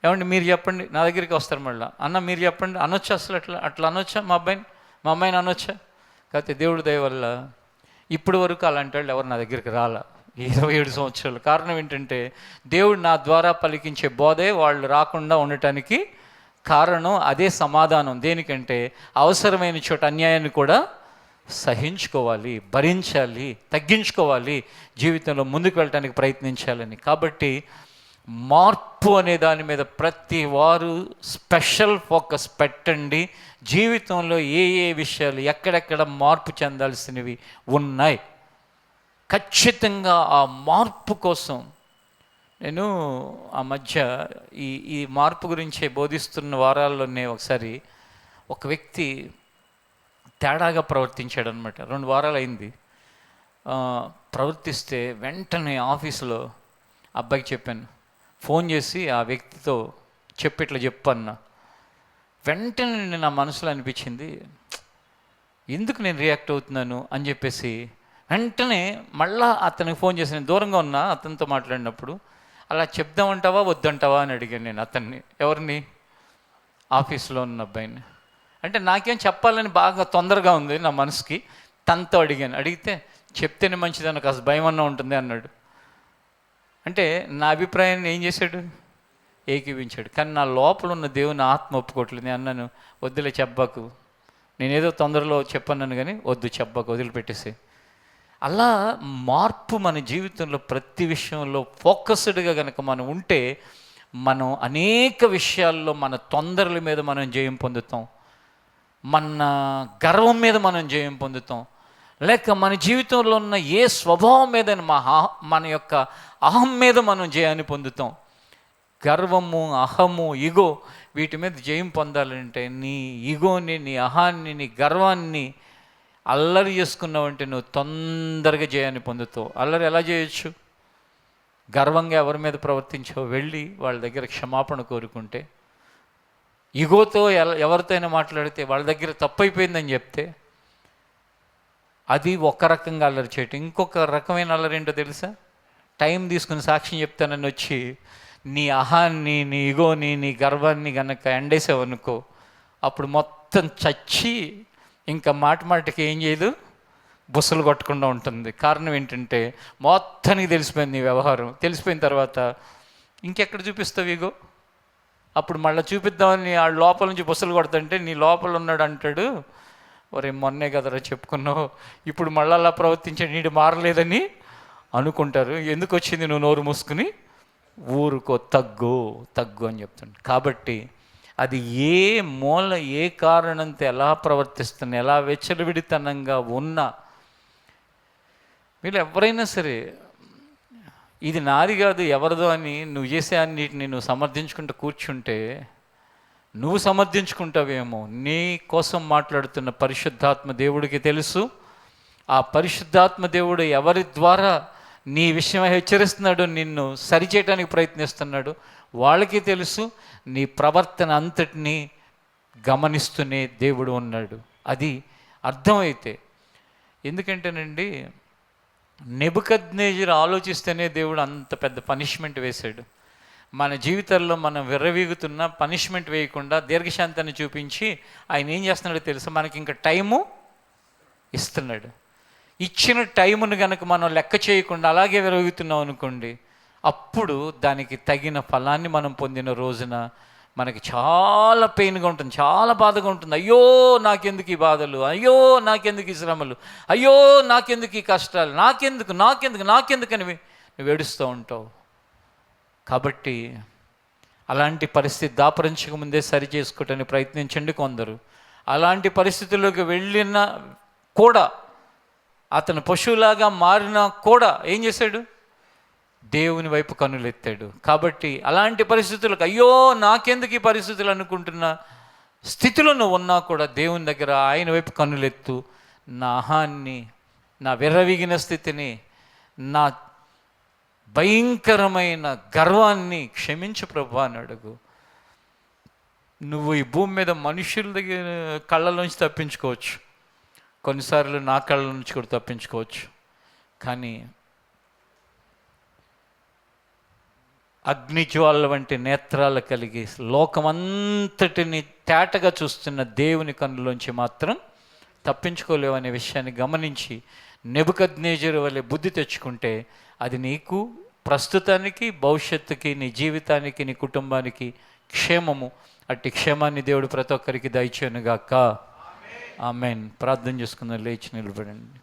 ఏమండి మీరు చెప్పండి, నా దగ్గరికి వస్తారు మళ్ళీ, అన్న మీరు చెప్పండి, అనొచ్చా అసలు అట్లా అనొచ్చా మా అమ్మాయిని అనొచ్చా? కాకపోతే దేవుడి దయ వల్ల ఇప్పటి వరకు అలాంటి వాళ్ళు ఎవరు నా దగ్గరికి రాలా 27 సంవత్సరాలు. కారణం ఏంటంటే దేవుడు నా ద్వారా పలికించే బోధే వాళ్ళు రాకుండా ఉండటానికి కారణం. అదే సమాధానం. దేనికంటే అవసరమైన చోట అన్యాయాన్ని కూడా సహించుకోవాలి, భరించాలి, తగ్గించుకోవాలి, జీవితంలో ముందుకు వెళ్ళటానికి ప్రయత్నించాలని. కాబట్టి మార్పు అనే దాని మీద ప్రతి వారు స్పెషల్ ఫోకస్ పెట్టండి. జీవితంలో ఏ విషయాలు ఎక్కడెక్కడ మార్పు చెందాల్సినవి ఉన్నాయి, ఖచ్చితంగా ఆ మార్పు కోసం నేను ఆ మధ్య ఈ మార్పు గురించే బోధిస్తున్న వారాల్లోనే ఒకసారి ఒక వ్యక్తి తేడాగా ప్రవర్తించాడు అనమాట. 2 వారాలు అయింది ప్రవర్తిస్తే వెంటనే ఆఫీసులో అబ్బాయికి చెప్పాను, ఫోన్ చేసి ఆ వ్యక్తితో ఇట్లా చెప్పన్నా. వెంటనే నా మనసులో అనిపించింది, ఎందుకు నేను రియాక్ట్ అవుతున్నాను అని చెప్పేసి వెంటనే మళ్ళా అతనికి ఫోన్ చేసి, నేను దూరంగా ఉన్నా అతనితో మాట్లాడినప్పుడు, అలా చెప్దామంటావా వద్దంటావా అని అడిగాను నేను అతన్ని. ఎవరిని? ఆఫీస్లో ఉన్న అబ్బాయిని. అంటే నాకేం చెప్పాలని బాగా తొందరగా ఉంది నా మనసుకి. తనతో అడిగితే చెప్తేనే మంచిదని కాస్త భయం అన్నా ఉంటుంది అన్నాడు. అంటే నా అభిప్రాయాన్ని ఏం చేశాడు? ఏకీవించాడు. కానీ నా లోపల ఉన్న దేవుని ఆత్మ ఒప్పుకోవట్లేదు. నేను అన్నాను, వద్దులే చెప్పకు, నేనేదో తొందరలో చెప్పన్నాను కానీ వద్దు చెప్పకు, వదిలిపెట్టేసి. అలా మార్పు మన జీవితంలో ప్రతి విషయంలో ఫోకస్డ్గా కనుక మనం ఉంటే మనం అనేక విషయాల్లో మన తొందరల మీద మనం జయం పొందుతాం, మన గర్వం మీద మనం జయం పొందుతాం, లేక మన జీవితంలో ఉన్న ఏ స్వభావం మీద మన యొక్క అహం మీద మనం జయాన్ని పొందుతాం. గర్వము, అహము, ఇగో వీటి మీద జయం పొందాలంటే నీ ఇగోని, నీ అహాన్ని, నీ గర్వాన్ని అల్లరి చేసుకున్నావంటే నువ్వు తొందరగా జయాన్ని పొందుతావు. అల్లరి ఎలా చేయొచ్చు? గర్వంగా ఎవరి మీద ప్రవర్తించావు వెళ్ళి వాళ్ళ దగ్గర క్షమాపణ కోరుకుంటే, ఇగోతో ఎవరితో అయినా మాట్లాడితే వాళ్ళ దగ్గర తప్పు అయిపోయిందని చెప్తే, అది ఒక రకంగా అల్లరి చేయటం. ఇంకొక రకమైన అల్లరి ఏంటో తెలుసా? టైం తీసుకుని సాక్ష్యం చెప్తానని వచ్చి నీ అహాన్ని, నీ ఇగోని, నీ గర్వాన్ని కనుక ఎండేసావనుకో, అప్పుడు మొత్తం చచ్చి ఇంకా మాటికి ఏం చేయదు, బుసలు కొట్టకుండా ఉంటుంది. కారణం ఏంటంటే మొత్తానికి తెలిసిపోయింది నీ వ్యవహారం. తెలిసిపోయిన తర్వాత ఇంకెక్కడ చూపిస్తావు ఇగో? అప్పుడు మళ్ళీ చూపిద్దామని ఆ లోపల నుంచి బుసలు కొడుతుంటే నీ లోపల ఉన్నాడు అంటాడు, ఒరే మొన్నే కదరా చెప్పుకున్నావు, ఇప్పుడు మళ్ళీ అలా ప్రవర్తించే నీడు మారలేదని అనుకుంటారు. ఎందుకు వచ్చింది నువ్వు నోరు మూసుకుని? ఊరుకో, తగ్గు అని చెప్తాను. కాబట్టి అది ఏ మూల, ఏ కారణంతో ఎలా ప్రవర్తిస్తున్నా, ఎలా వెచ్చలవిడితనంగా ఉన్నా, మీరు ఎవరైనా సరే ఇది నాది కాదు ఎవరిదో అని నువ్వు చేసే అన్నిటిని నువ్వు సమర్థించుకుంటూ కూర్చుంటే నువ్వు సమర్థించుకుంటావేమో. నీ కోసం మాట్లాడుతున్న పరిశుద్ధాత్మ దేవుడికి తెలుసు. ఆ పరిశుద్ధాత్మ దేవుడు ఎవరి ద్వారా నీ విషయం హెచ్చరిస్తున్నాడు, నిన్ను సరిచేయడానికి ప్రయత్నిస్తున్నాడు, వాళ్ళకి తెలుసు. నీ ప్రవర్తన అంతటినీ గమనిస్తూనే దేవుడు ఉన్నాడు. అది అర్థమైతే. ఎందుకంటేనండి, నెబుకద్నెజరు ఆలోచిస్తేనే దేవుడు అంత పెద్ద పనిష్మెంట్ వేశాడు. మన జీవితాల్లో మనం విర్రవీగుతున్న పనిష్మెంట్ వేయకుండా దీర్ఘశాంతాన్ని చూపించి ఆయన ఏం చేస్తున్నాడో తెలుసు, మనకి ఇంకా టైము ఇస్తున్నాడు. ఇచ్చిన టైమును కనుక మనం లెక్క చేయకుండా అలాగే విరవీగుతున్నాం అనుకోండి, అప్పుడు దానికి తగిన ఫలాన్ని మనం పొందిన రోజున మనకి చాలా పెయిన్గా ఉంటుంది, చాలా బాధగా ఉంటుంది. అయ్యో నాకెందుకు ఈ బాధలు, అయ్యో నాకెందుకు ఈ శ్రమలు, అయ్యో నాకెందుకు ఈ కష్టాలు, నాకెందుకు అని నువ్వు ఏడుస్తూ ఉంటావు. కాబట్టి అలాంటి పరిస్థితి దాపరించక ముందే సరి చేసుకోవటానికి ప్రయత్నించండి. కొందరు అలాంటి పరిస్థితుల్లోకి వెళ్ళినా కూడా, అతను పశువులాగా మారినా కూడా ఏం చేశాడు? దేవుని వైపు కన్నులెత్తాడు. కాబట్టి అలాంటి పరిస్థితులకు అయ్యో నాకెందుకు ఈ పరిస్థితులు అనుకుంటున్న స్థితిలో నువ్వు ఉన్నా కూడా దేవుని దగ్గర ఆయన వైపు కన్నులెత్తు. నా అహాన్ని, నా విర్రవీగిన స్థితిని, నా భయంకరమైన గర్వాన్ని క్షమించు ప్రభువా అని అడుగు. నువ్వు ఈ భూమి మీద మనుషుల దగ్గర కళ్ళలోంచి తప్పించుకోవచ్చు, కొన్నిసార్లు నా కళ్ళ నుంచి కూడా తప్పించుకోవచ్చు. కానీ అగ్నిజ్వాల వంటి నేత్రాలు కలిగి లోకమంతటిని తేటగా చూస్తున్న దేవుని కన్నులోంచి మాత్రం తప్పించుకోలేవనే విషయాన్ని గమనించి నెబుకద్నెజరు వలె బుద్ధి తెచ్చుకుంటే అది నీకు ప్రస్తుతానికి, భవిష్యత్తుకి, నీ జీవితానికి, నీ కుటుంబానికి క్షేమము. అట్టి క్షేమాన్ని దేవుడు ప్రతి ఒక్కరికి దయచేయునుగాక. ఆమేన్. ప్రార్థన చేసుకుందాం. లేచి నిలబడండి.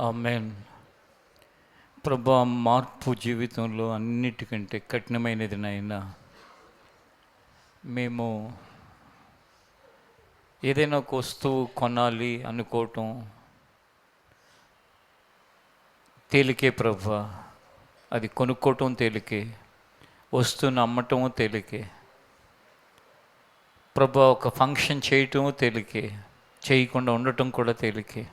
ఆమేన్. ప్రభా, మార్పు జీవితంలో అన్నిటికంటే కఠినమైనది నాయనా. మేము ఏదైనా ఒక వస్తువు కొనాలి అనుకోవటం తేలికే ప్రభా, అది కొనుక్కోవటం తేలికే, వస్తువుని అమ్మటము తేలికే. ప్రభు ఒక ఫంక్షన్ చేయటము తేలికే, చేయకుండా ఉండటం కూడా తేలికే.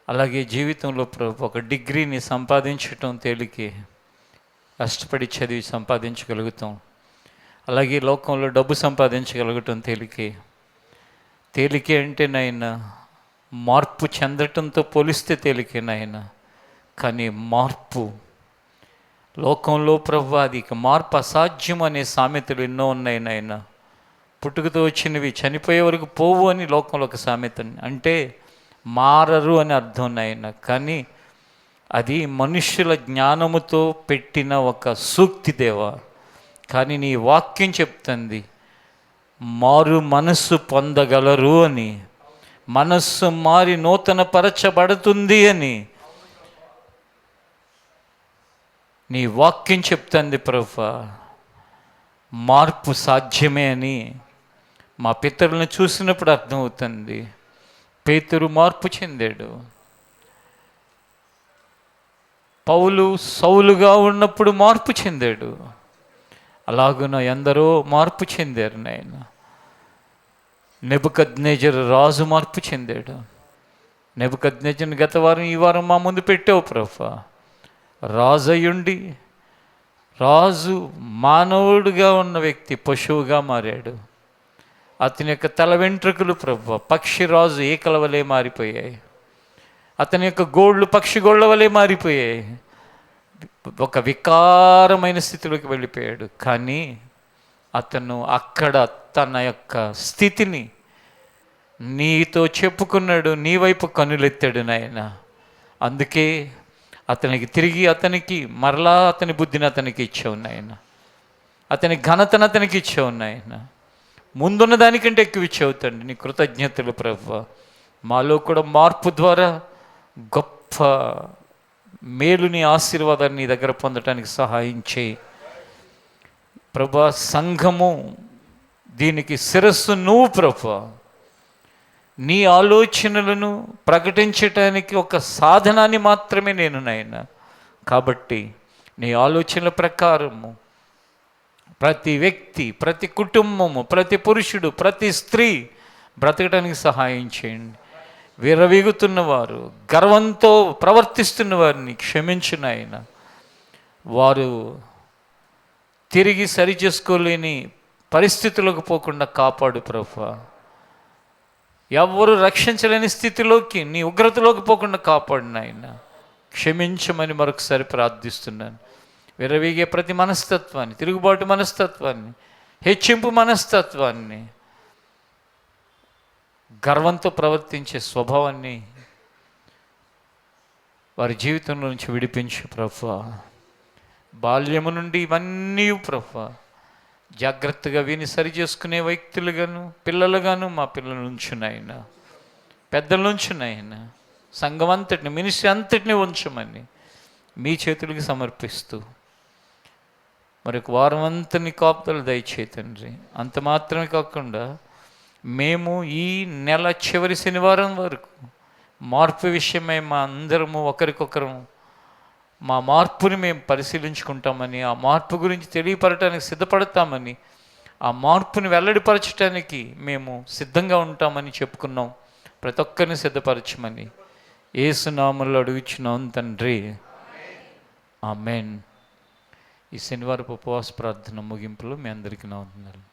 అలాగే జీవితంలో ప్రభు ఒక డిగ్రీని సంపాదించటం తేలికే, కష్టపడి చదివి సంపాదించగలుగుతాం. అలాగే లోకంలో డబ్బు సంపాదించగలగటం తేలికే. తేలికే అంటే నాయన మార్పు చెందటంతో పోలిస్తే తేలికే నాయన. కానీ మార్పు లోకంలో ప్రభు అది ఇక మార్పు అసాధ్యం అనే సామెతలు ఎన్నో ఉన్నాయి నాయన. పుట్టుకతో వచ్చినవి చనిపోయే వరకు పోవు అని లోకంలో ఒక సామెత, అంటే మారరు అని అర్థం నాయన. కానీ అది మనుష్యుల జ్ఞానముతో పెట్టిన ఒక సూక్తి దేవా. కానీ నీ వాక్యం చెప్తుంది మారు మనస్సు పొందగలరు అని, మనస్సు మారి నూతన పరచబడుతుంది అని నీ వాక్యం చెప్తుంది ప్రభువా. మార్పు సాధ్యమే అని మా పితరులను చూసినప్పుడు అర్థమవుతుంది. పేతురు మార్పు చెందాడు. పౌలు సౌలుగా ఉన్నప్పుడు మార్పు చెందాడు. అలాగున ఎందరో మార్పు చెందారు నాయన. నెబుకద్నెజరు రాజు మార్పు చెందాడు. నెబుకద్నెజరుని గత వారం ఈ వారం మా ముందు పెట్టావు ప్రభువా. రాజయుండి రాజు మానవుడిగా ఉన్న వ్యక్తి పశువుగా మారాడు. అతని యొక్క తల వెంట్రుకలు ప్రభువా పక్షిరాజు ఈకల వలె మారిపోయాయి. అతని యొక్క గోళ్ళు పక్షి గోళ్ళ వలె మారిపోయాయి. ఒక వికారమైన స్థితిలోకి వెళ్ళిపోయాడు. కానీ అతను అక్కడ తన యొక్క స్థితిని నీతో చెప్పుకున్నాడు, నీ వైపు కనులెత్తాడు నాయన. అందుకే అతనికి మరలా అతని బుద్ధిని అతనికి ఇచ్చావు నాయన. అతని ఘనతను అతనికి ఇచ్చావు నాయన. ముందున్న దానికంటే ఎక్కువ ఇచ్చావు తండ్రి. నీ కృతజ్ఞతలు ప్రభువా. మాలో కూడా మార్పు ద్వారా గొప్ప మేలుని ఆశీర్వాదాన్ని నీ దగ్గర పొందటానికి సహాయం చేయి ప్రభువా. సంఘము దీనికి శిరస్సు నువ్వు ప్రభువా. నీ ఆలోచనలను ప్రకటించటానికి ఒక సాధనాన్ని మాత్రమే నేను నాయనా. కాబట్టి నీ ఆలోచనల ప్రకారము ప్రతి వ్యక్తి, ప్రతి కుటుంబము, ప్రతి పురుషుడు, ప్రతి స్త్రీ బ్రతకడానికి సహాయం చేయండి. విరవీగుతున్నవారు, గర్వంతో ప్రవర్తిస్తున్న వారిని క్షమించు నాయన. వారు తిరిగి సరిచేసుకోలేని పరిస్థితులకు పోకుండా కాపాడు ప్రభువా. ఎవరు రక్షించలేని స్థితిలోకి, నీ ఉగ్రతలోకి పోకుండా కాపాడు నాయన. క్షమించమని మరొకసారి ప్రార్థిస్తున్నాను. విరవీగే ప్రతి మనస్తత్వాన్ని, తిరుగుబాటు మనస్తత్వాన్ని, హెచ్చింపు మనస్తత్వాన్ని, గర్వంతో ప్రవర్తించే స్వభావాన్ని వారి జీవితంలో నుంచి విడిపించు ప్రభువా. బాల్యము నుండి ఇవన్నీ ప్రభువా జాగ్రత్తగా విని సరి చేసుకునే వ్యక్తులుగాను, పిల్లలుగాను మా పిల్లల నుంచి నాయన, పెద్దల నుంచి నాయన, సంఘం అంతటిని, మినిస్ట్రీ అంతటిని ఉంచమని మీ చేతులకి సమర్పిస్తూ మరొక వారం అంతా నీ కాపుదలు దయచేయి తండ్రి. అంత మాత్రమే కాకుండా మేము ఈ నెల చివరి శనివారం వరకు మార్పు విషయమై మా అందరము ఒకరికొకరు మా మార్పుని మేము పరిశీలించుకుంటామని, ఆ మార్పు గురించి తెలియపరచడానికి సిద్ధపడతామని, ఆ మార్పుని వెల్లడిపరచడానికి మేము సిద్ధంగా ఉంటామని చెప్పుకున్నాం. ప్రతి ఒక్కరిని సిద్ధపరచమని యేసు నామములో అడుగుచున్నాం తండ్రి, ఆమేన్. ఈ శనివారపు ఉపవాస ప్రార్థన ముగింపులో మీ అందరికీ నా వందనాలు.